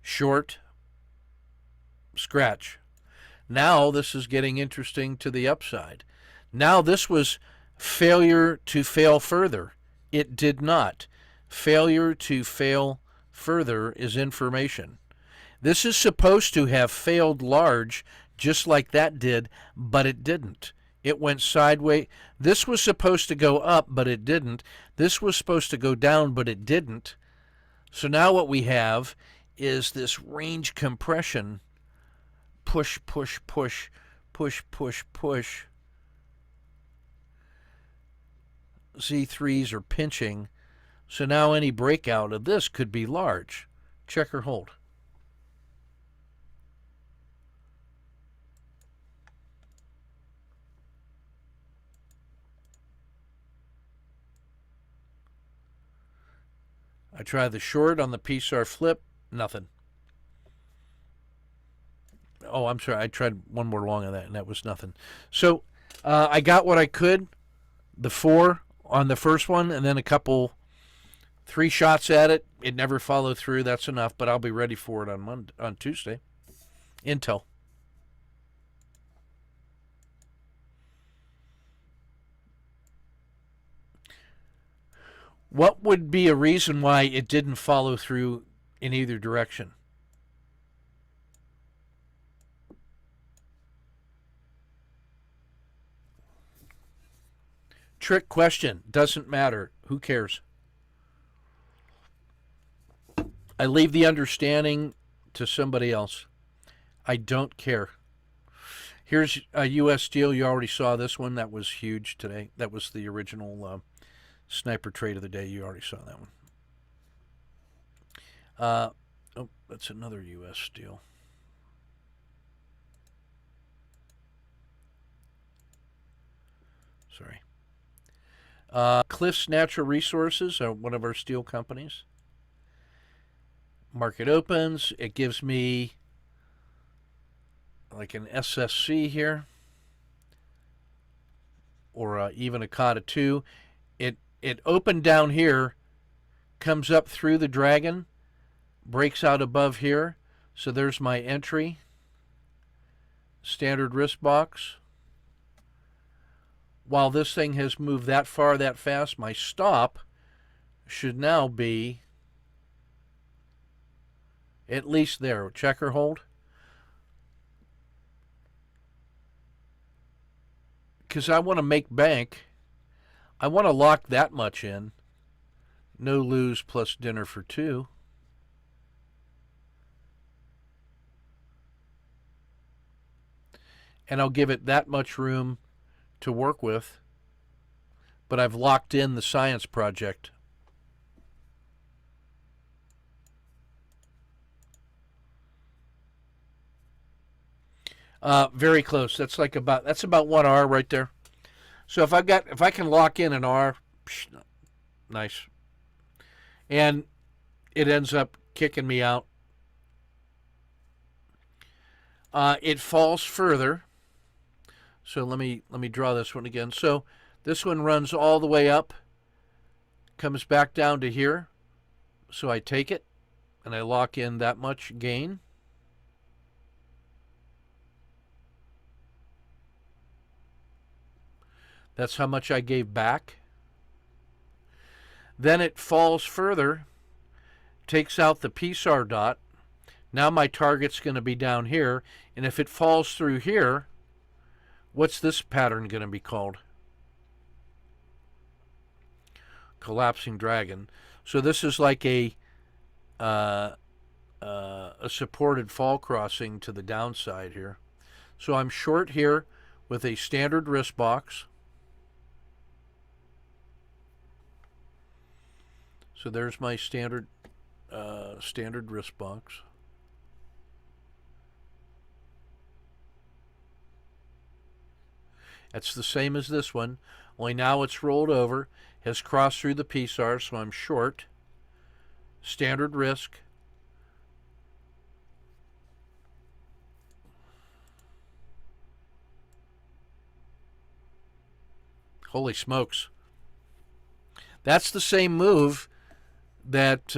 [SPEAKER 1] Short, scratch. Now this is getting interesting to the upside. Now this was failure to fail further. It did not. Failure to fail further is information. This is supposed to have failed large just like that did, but it didn't. It went sideways. This was supposed to go up, but it didn't. This was supposed to go down, but it didn't. So now what we have is this range compression. Push, push, push, push, push, push. Z3s are pinching. So now any breakout of this could be large. Check or hold. I tried the short on the PSAR flip, nothing. Oh, I'm sorry. I tried one more long on that, and that was nothing. So I got what I could, the 4 on the first one, and then 3 shots at it. It never followed through. That's enough, but I'll be ready for it on Tuesday. Intel. What would be a reason why it didn't follow through in either direction? Trick question. Doesn't matter. Who cares? I leave the understanding to somebody else. I don't care. Here's a U.S. Steel. You already saw this one. That was huge today. That was the original sniper trade of the day. You already saw that one. Oh, that's another U.S. Steel. Sorry. Cliffs Natural Resources are one of our steel companies. Market opens. It gives me like an SSC here, or even a COTA 2. It opened down here, comes up through the dragon, breaks out above here. So there's my entry. Standard risk box. While this thing has moved that far that fast, my stop should now be at least there. Checker hold. Because I want to make bank. I want to lock that much in. No lose plus dinner for 2. And I'll give it that much room to work with. But I've locked in the science project. Very close. That's about 1 R right there. So if I can lock in an R, nice. And it ends up kicking me out. It falls further. So let me draw this one again. So this one runs all the way up, comes back down to here. So I take it and I lock in that much gain. That's how much I gave back. Then it falls further, takes out the PSAR dot. Now my target's going to be down here. And if it falls through here, what's this pattern going to be called? Collapsing dragon. So this is like a supported fall crossing to the downside here. So I'm short here with a standard risk box. So there's my standard risk box. That's the same as this one, only now it's rolled over, has crossed through the PSAR, so I'm short. Standard risk. Holy smokes. That's the same move that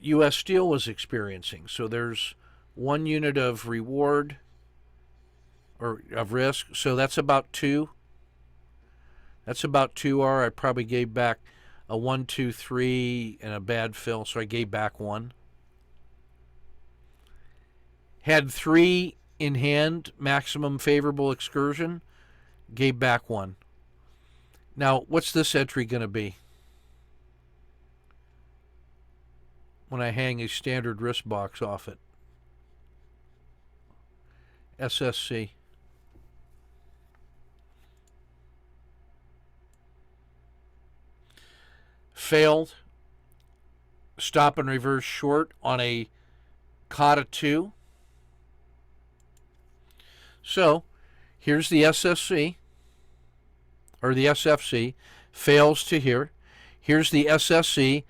[SPEAKER 1] U.S. Steel was experiencing. So there's 1 unit of reward or of risk. So that's about 2. That's about 2R. I probably gave back a 1, 2, 3 and a bad fill, so I gave back 1. Had 3 in hand, maximum favorable excursion, gave back 1. Now, what's this entry going to be? When I hang a standard risk box off it. SSC. Failed. Stop and reverse short on a COTA 2. So, here's the SSC, or the SFC, fails to here. Here's the SSC.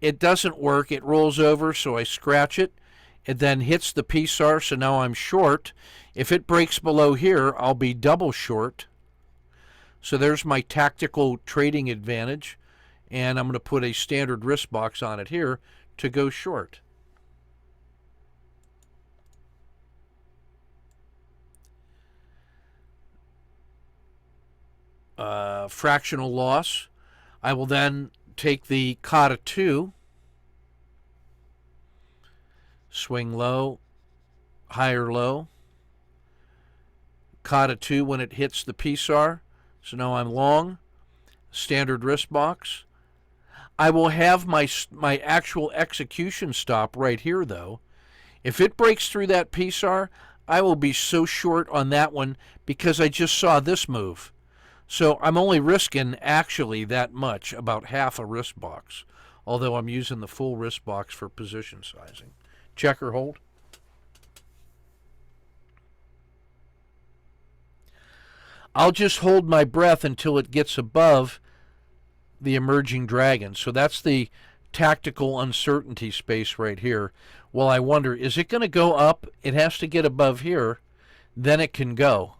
[SPEAKER 1] It doesn't work. It rolls over, so I scratch it. It then hits the PSAR, so now I'm short. If it breaks below here, I'll be double short. So there's my tactical trading advantage. And I'm going to put a standard risk box on it here to go short. Fractional loss. I will then take the COTA 2, swing low, higher low. COTA 2 when it hits the PSAR. So now I'm long. Standard risk box. I will have my actual execution stop right here, though. If it breaks through that PSAR, I will be so short on that one because I just saw this move. So I'm only risking actually that much, about half a risk box. although I'm using the full wrist box for position sizing. Check or hold? I'll just hold my breath until it gets above the emerging dragon. So that's the tactical uncertainty space right here. Well, I wonder, is it going to go up? It has to get above here, then it can go.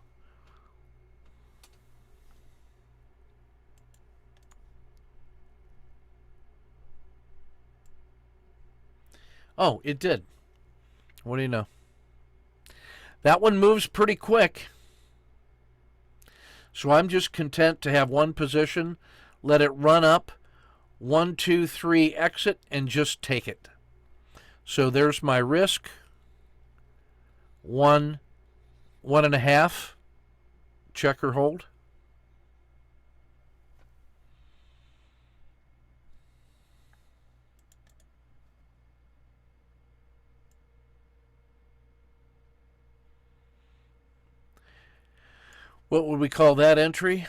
[SPEAKER 1] Oh, it did. What do you know? That one moves pretty quick. So I'm just content to have one position, let it run up, 1, 2, 3, exit, and just take it. So there's my risk. 1, 1.5. Check or hold. What would we call that entry?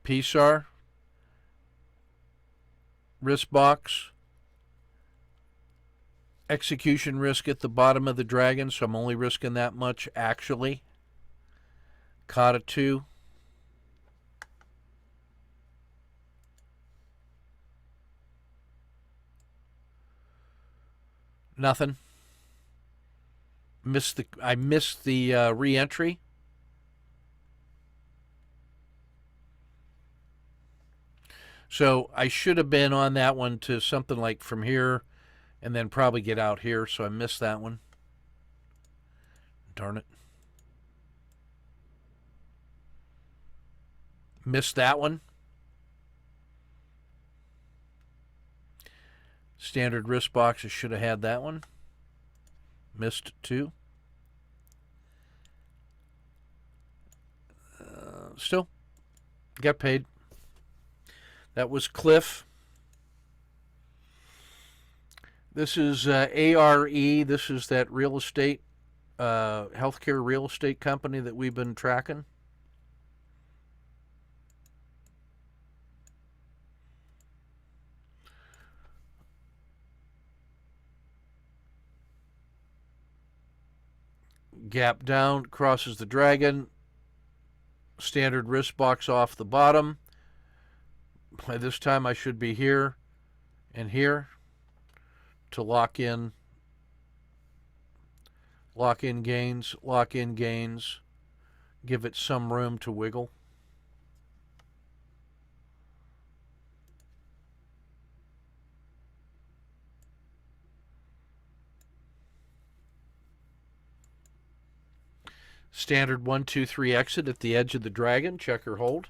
[SPEAKER 1] PSAR, risk box, execution risk at the bottom of the dragon, so I'm only risking that much actually. Kata 2. Nothing. I missed the re-entry. So I should have been on that one to something like from here and then probably get out here. So I missed that one. Darn it. Missed that one. Standard wrist box, I should have had that one. Missed 2. Still, got paid. That was Cliff. This is ARE. This is that real estate, healthcare real estate company that we've been tracking. Gap down, crosses the dragon. Standard wrist box off the bottom. By this time I should be here and here to lock in gains, give it some room to wiggle. Standard 1, 2, 3 exit at the edge of the dragon, check or hold.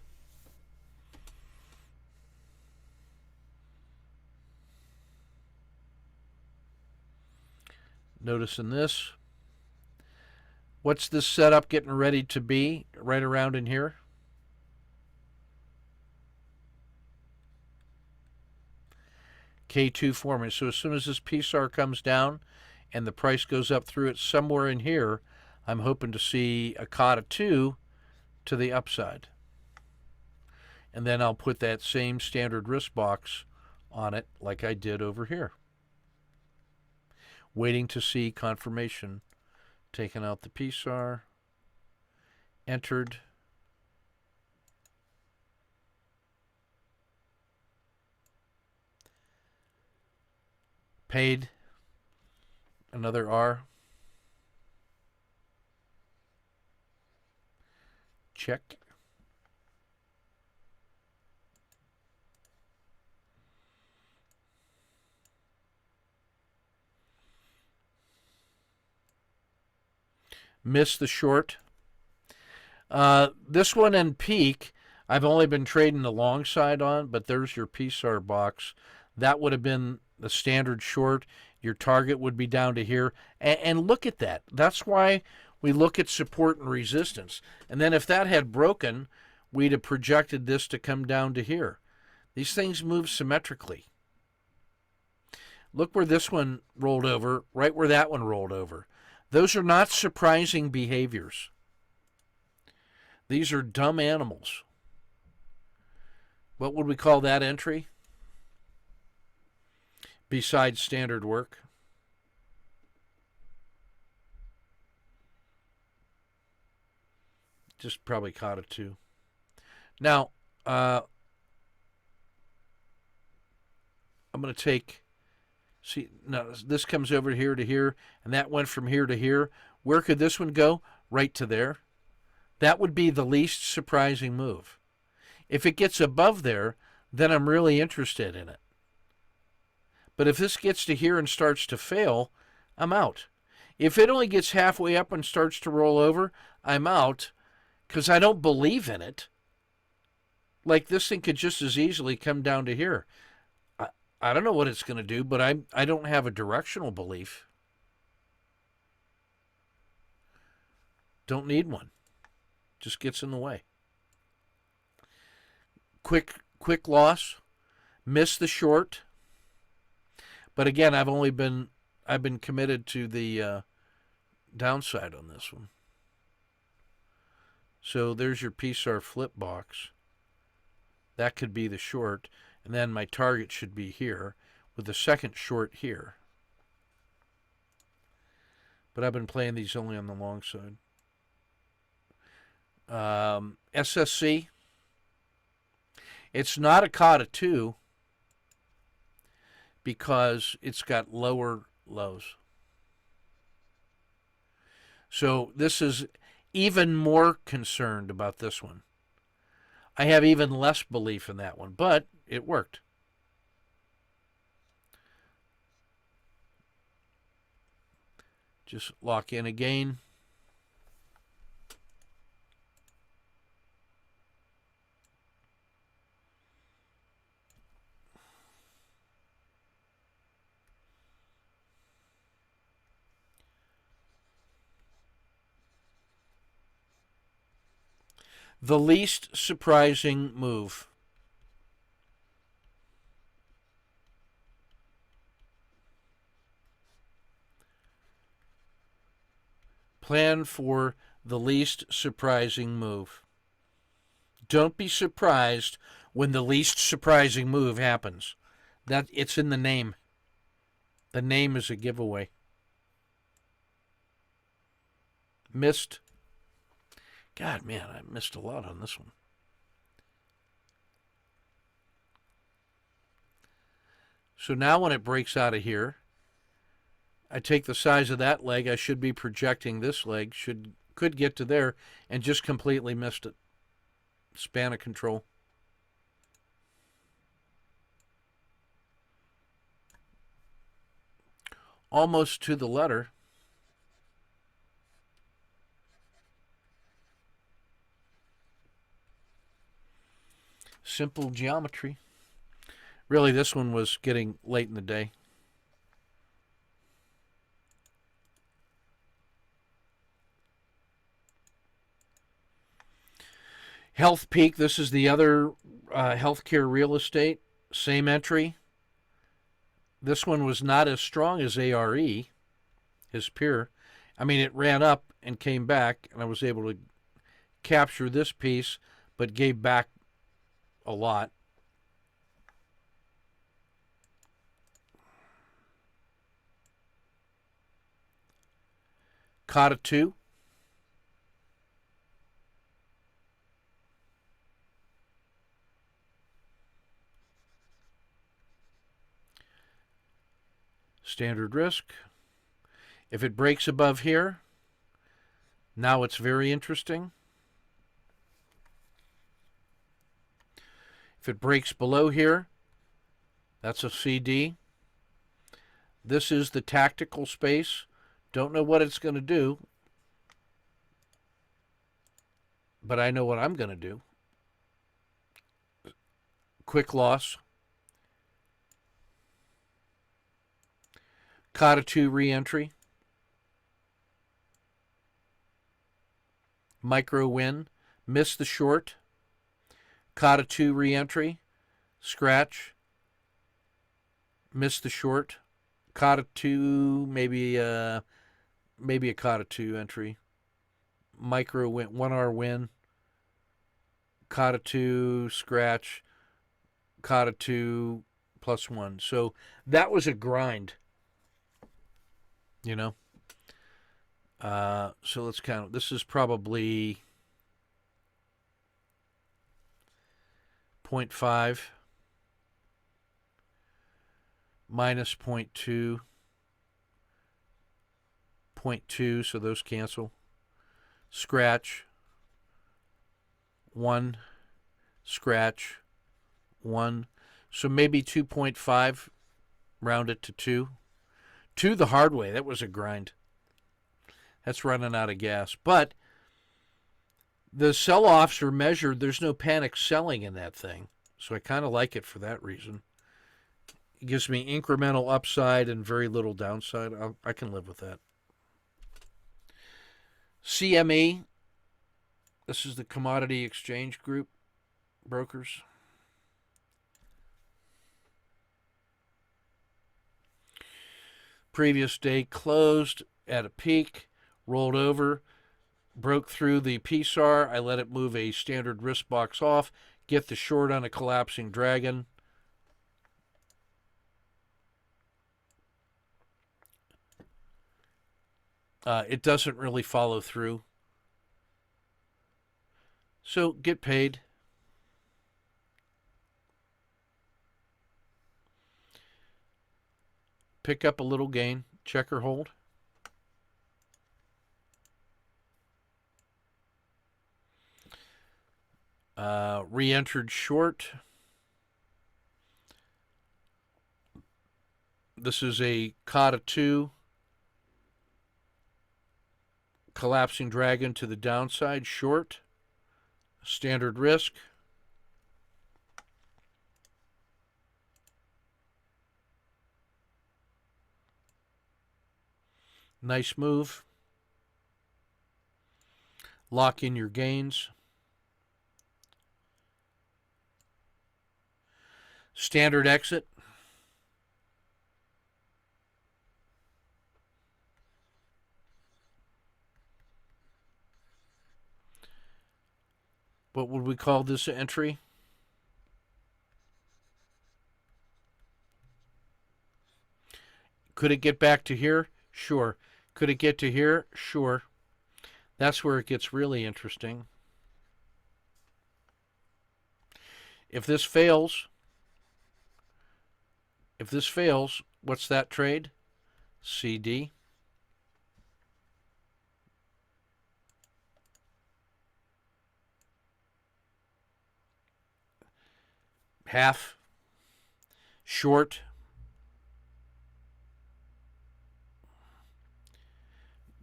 [SPEAKER 1] Noticing this. What's this setup getting ready to be right around in here? K2 forming. So as soon as this PSAR comes down and the price goes up through it somewhere in here, I'm hoping to see a Kata 2 to the upside. And then I'll put that same standard risk box on it like I did over here. Waiting to see confirmation. Taking out the PSAR. Entered. Paid. Another R. Check. Missed the short. This one and peak, I've only been trading the long side on, but there's your PSAR box. That would have been the standard short. Your target would be down to here. And look at that. That's why we look at support and resistance. And then if that had broken, we'd have projected this to come down to here. These things move symmetrically. Look where this one rolled over, right where that one rolled over. Those are not surprising behaviors. These are dumb animals. What would we call that entry? Besides standard work. Just probably caught it too. Now, I'm going to take, see, now this comes over here to here, and that went from here to here. Where could this one go? Right to there. That would be the least surprising move. If it gets above there, then I'm really interested in it. But if this gets to here and starts to fail, I'm out. If it only gets halfway up and starts to roll over, I'm out because I don't believe in it. Like this thing could just as easily come down to here. I don't know what it's going to do, but I don't have a directional belief. Don't need one. Just gets in the way. Quick loss. Miss the short. But again, I've been committed to the downside on this one. So there's your PSAR flip box. That could be the short. And then my target should be here with the second short here. But I've been playing these only on the long side. SSC. It's not a COTA 2 because it's got lower lows. So this is even more concerned about this one. I have even less belief in that one, but it worked. Just lock in again. The least surprising move. Plan for the least surprising move. Don't be surprised when the least surprising move happens. That it's in the name. The name is a giveaway. Missed. God, man, I missed a lot on this one. So now when it breaks out of here, I take the size of that leg. I should be projecting this leg. Could get to there and just completely missed it. Span of control. Almost to the letter. Simple geometry. Really, this one was getting late in the day. Health Peak, this is the other healthcare real estate. Same entry. This one was not as strong as ARE, his peer. I mean, it ran up and came back, and I was able to capture this piece, but gave back a lot. COTA 2. Standard risk. If it breaks above here, now it's very interesting. If it breaks below here, that's a CD. This is the tactical space. Don't know what it's going to do, but I know what I'm going to do. Quick loss. COTA 2 re-entry. Micro win. Miss the short. COTA 2 re-entry. Scratch. Miss the short. COTA 2, maybe a COTA 2 entry. Micro win, 1R win. Kata 2, scratch, Kata 2, +1. So that was a grind, you know. So let's count. This is probably 0.5 minus 0.2, 0.2, so those cancel. Scratch, 1, scratch, 1. So maybe 2.5, round it to 2. 2 the hard way. That was a grind. That's running out of gas. But the sell-offs are measured. There's no panic selling in that thing. So I kind of like it for that reason. It gives me incremental upside and very little downside. I can live with that. CME. This is the Commodity Exchange Group brokers. Previous day closed at a peak, rolled over, broke through the PSAR. I let it move a standard risk box off, get the short on a collapsing dragon. It doesn't really follow through. So get paid. Pick up a little gain. Check or hold. Re-entered short. This is a Kata 2 collapsing dragon to the downside, short. Standard risk. Nice move. Lock in your gains. Standard exit. What would we call this entry? Could it get back to here? Sure. Could it get to here? Sure. That's where it gets really interesting. If this fails, what's that trade? CD. Half. Short.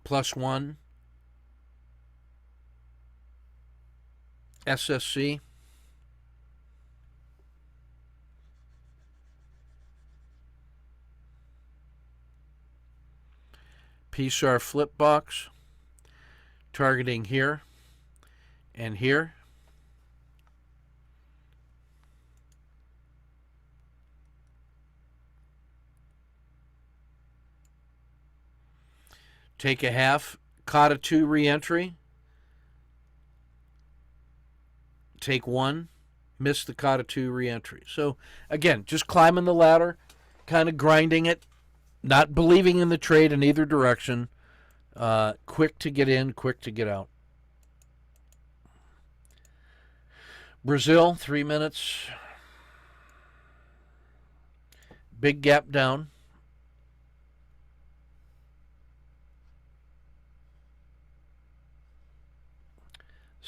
[SPEAKER 1] +1. SSC. PSAR flip box. Targeting here and here. Take a half. Kata 2 re-entry. Take 1. Miss the Kata 2 re-entry. So, again, just climbing the ladder, kind of grinding it, not believing in the trade in either direction. Quick to get in, quick to get out. Brazil, 3 minutes. Big gap down.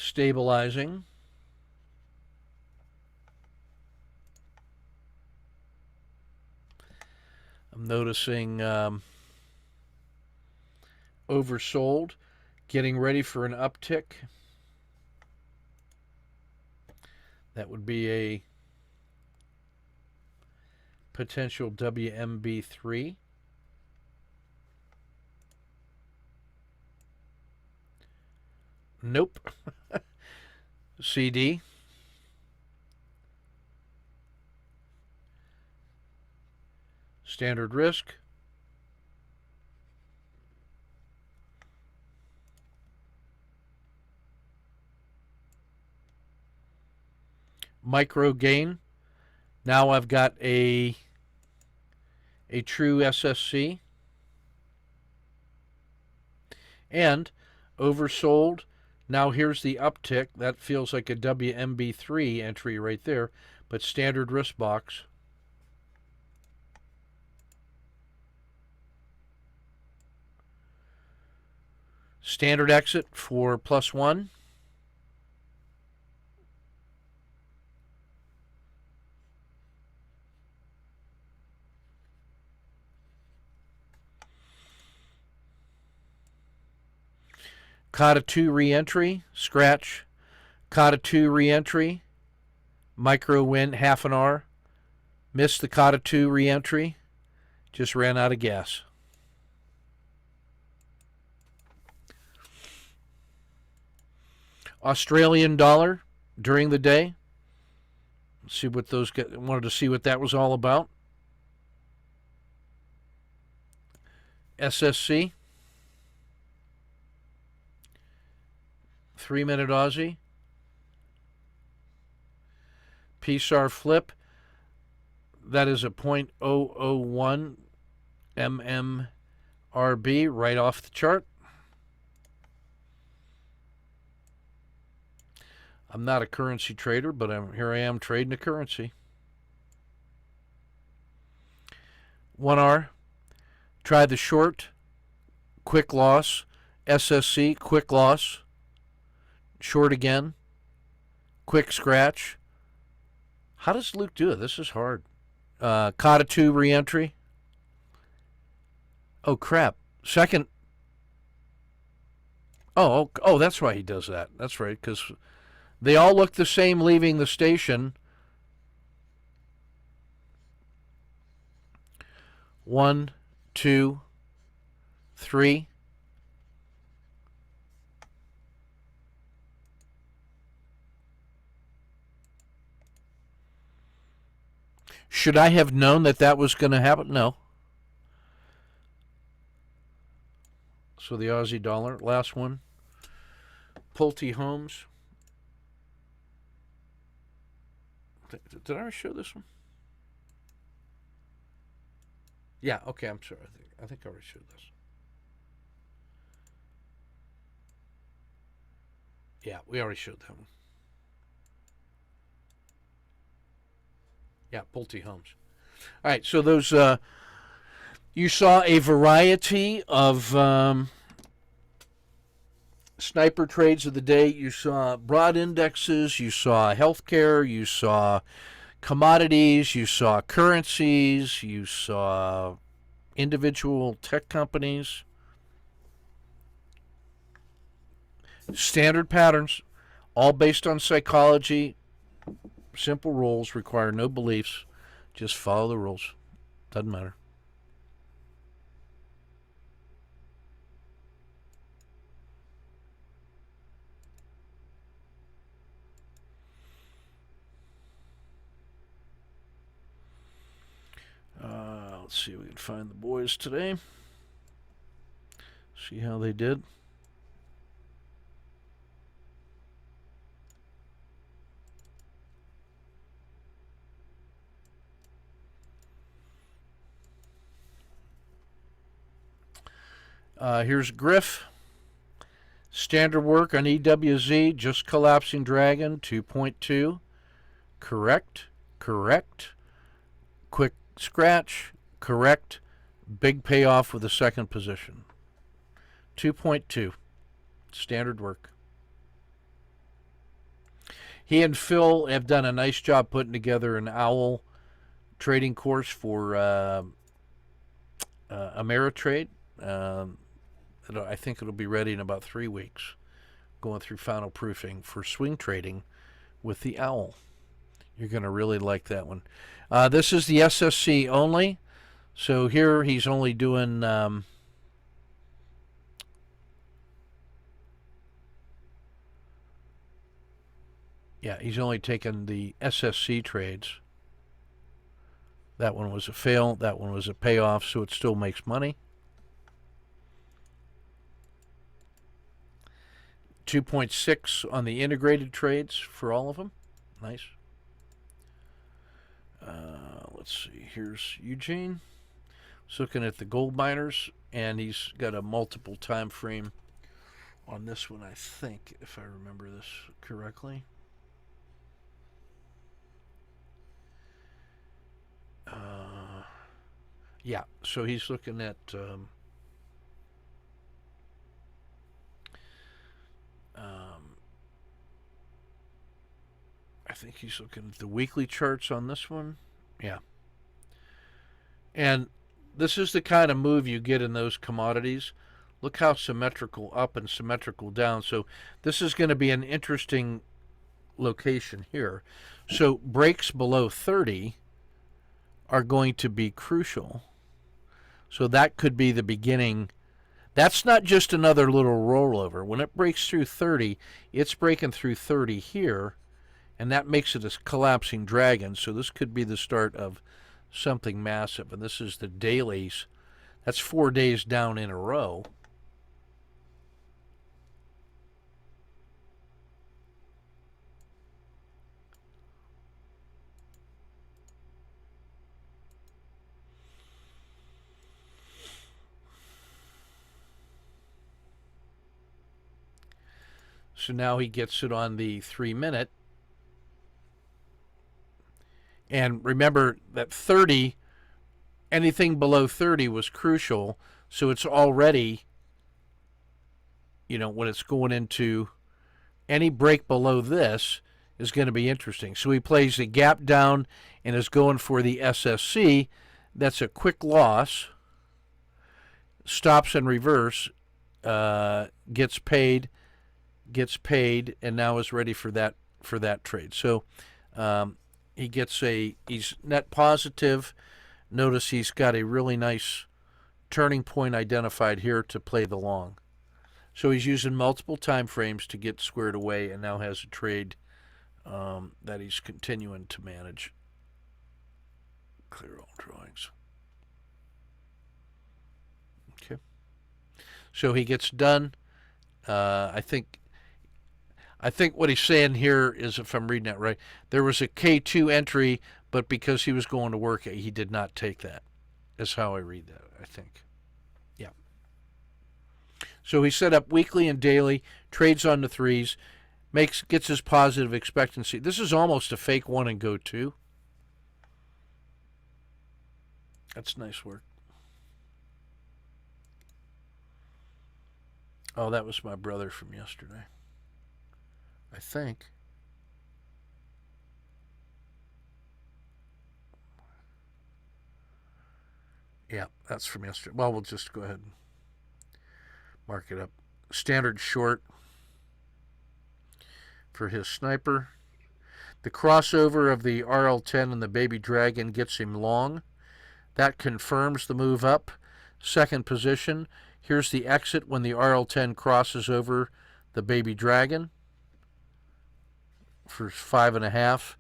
[SPEAKER 1] Stabilizing. I'm noticing oversold, getting ready for an uptick. That would be a potential WMB3. Nope. CD. Standard risk. micro gain. Now I've got a true SSC. And oversold. Now here's the uptick. That feels like a WMB3 entry right there, but standard risk box. Standard exit for +1. Kata 2 re-entry, scratch. Kata 2 re-entry, micro win, half an hour. Missed the Kata 2 re-entry, just ran out of gas. Australian dollar during the day. See what those wanted to see what that was all about. SSC. 3-minute Aussie. PSAR flip. That is a .001 MMRB right off the chart. I'm not a currency trader, but here I am trading a currency. 1R. Try the short. Quick loss. SSC. Quick loss. Short again. Quick scratch. How does Luke do it? This is hard. Kata 2 re-entry. Oh, crap. Second. Oh, that's why he does that. That's right, because they all look the same leaving the station. 1, 2, 3. Should I have known that was going to happen? No. So the Aussie dollar, last one. Pulte Homes. Did I already show this one? Yeah, okay, I'm sorry. I think I already showed this. Yeah, we already showed that one. Yeah, Pulte Homes. All right, so those, you saw a variety of sniper trades of the day. You saw broad indexes, you saw healthcare, you saw commodities, you saw currencies, you saw individual tech companies. Standard patterns, all based on psychology. Simple rules, require no beliefs. Just follow the rules. Doesn't matter. Let's see if we can find the boys today. See how they did. Here's Griff. Standard work on EWZ, just collapsing dragon, 2.2. Correct. Quick scratch, correct. Big payoff with a second position. 2.2. Standard work. He and Phil have done a nice job putting together an OWL trading course for Ameritrade. I think it'll be ready in about 3 weeks, going through final proofing for swing trading with the OWL. You're going to really like that one. This is the SSC only. So here he's only doing he's only taken the SSC trades. That one was a fail. That one was a payoff, so it still makes money. 2.6 on the integrated trades for all of them. Nice. Let's see. Here's Eugene. He's looking at the gold miners, and he's got a multiple time frame on this one, I think, if I remember this correctly. Yeah, so he's looking at I think he's looking at the weekly charts on this one. Yeah. And this is the kind of move you get in those commodities. Look how symmetrical up and symmetrical down. So this is going to be an interesting location here. So breaks below 30 are going to be crucial. So that could be the beginning. That's not just another little rollover. When it breaks through 30, it's breaking through 30 here, and that makes it a collapsing dragon. So this could be the start of something massive. And this is the dailies. That's 4 days down in a row. So now he gets it on the 3 minute. And remember that 30, anything below 30 was crucial. So it's already, when it's going into any break below this is going to be interesting. So he plays the gap down and is going for the SSC. That's a quick loss. Stops in reverse, gets paid, and now is ready for that trade. So he's net positive. Notice he's got a really nice turning point identified here to play the long. So he's using multiple time frames to get squared away, and now has a trade that he's continuing to manage. Clear all drawings. Okay. So he gets done. I think what he's saying here is, if I'm reading that right, there was a K2 entry, but because he was going to work, he did not take that. That's how I read that, I think. Yeah. So he set up weekly and daily, trades on the threes, gets his positive expectancy. This is almost a fake one and go two. That's nice work. Oh, that was my brother from yesterday, I think. Yeah, that's from yesterday. Well, we'll just go ahead and mark it up. Standard short for his sniper. The crossover of the RL10 and the Baby Dragon gets him long. That confirms the move up. Second position. Here's the exit when the RL10 crosses over the Baby Dragon for 5.5.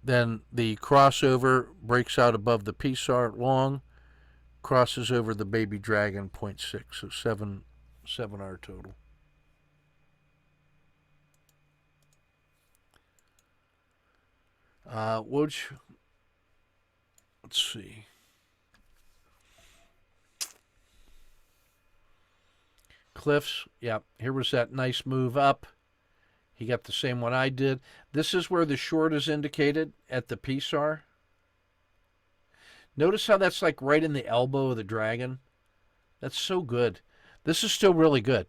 [SPEAKER 1] Then the crossover breaks out above the PSAR long, crosses over the Baby Dragon 0.6, so 7R total. Woj, let's see. Cliffs, yeah, here was that nice move up. He got the same one I did. This is where the short is indicated at the PSAR. Notice how that's like right in the elbow of the dragon. That's so good. This is still really good.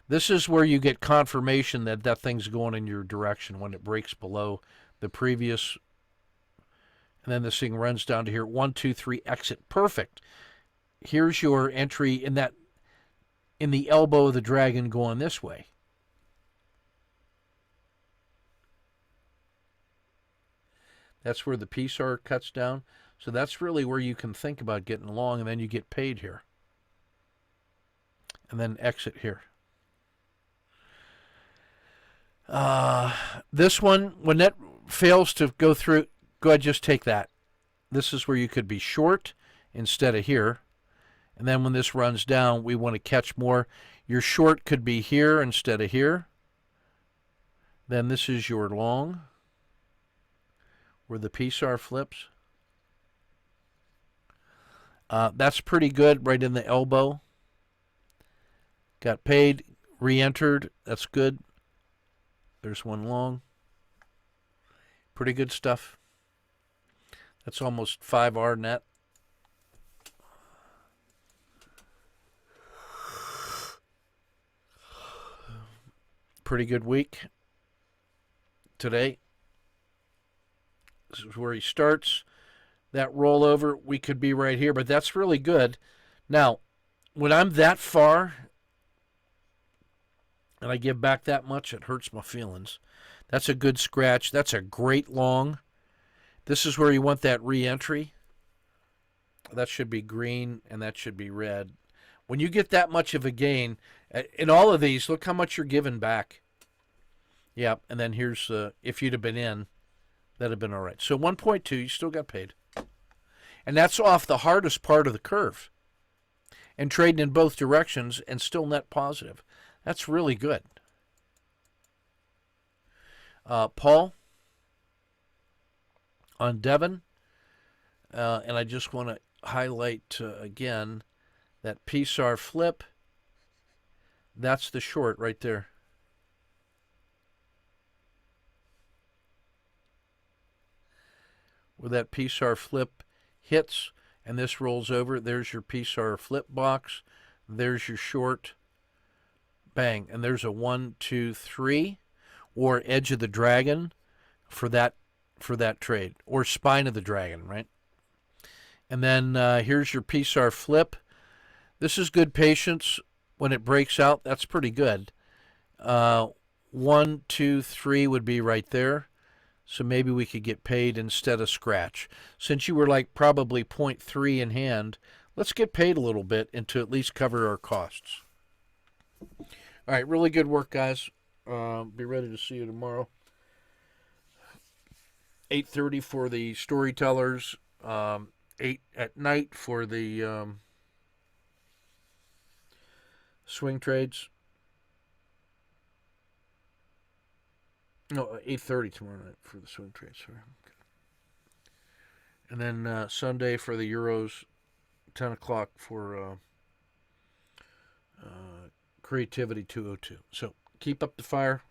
[SPEAKER 1] This is where you get confirmation that that thing's going in your direction when it breaks below the previous. And then this thing runs down to here. 1, 2, 3, exit. Perfect. Here's your entry in the elbow of the dragon going this way. That's where the PSAR cuts down. So that's really where you can think about getting long, and then you get paid here. And then exit here. This one, when that fails to go through, go ahead, just take that. This is where you could be short instead of here. And then when this runs down, we want to catch more. Your short could be here instead of here. Then this is your long, where the PSAR flips. That's pretty good, right in the elbow. Got paid, re-entered. That's good. There's one long. Pretty good stuff. That's almost 5R net. Pretty good week today. This is where he starts. That rollover, we could be right here, but that's really good. Now, when I'm that far and I give back that much, it hurts my feelings. That's a good scratch. That's a great long. This is where you want that re-entry. That should be green, and that should be red. When you get that much of a gain, in all of these, look how much you're giving back. Yeah, and then here's, if you'd have been in, that'd have been all right. So 1.2, you still got paid. And that's off the hardest part of the curve. And trading in both directions and still net positive. That's really good. Paul on Devon. And I just want to highlight again that PSAR flip. That's the short right there. Where that PSAR flip hits and this rolls over, there's your PSAR flip box. There's your short. Bang. And there's a 1, 2, 3 or edge of the dragon for that trade, or spine of the dragon, right? And then here's your PSAR flip. This is good patience. When it breaks out, that's pretty good. 1, 2, 3 would be right there. So maybe we could get paid instead of scratch. Since you were like probably 0.3 in hand, let's get paid a little bit and to at least cover our costs. All right, really good work, guys. Be ready to see you tomorrow. 8:30 for the storytellers. 8 at night for the swing trades. No, 8:30 tomorrow night for the swing trades. Sorry. Okay. And then Sunday for the Euros, 10 o'clock for Creativity 202. So keep up the fire.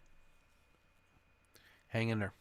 [SPEAKER 1] Hang in there.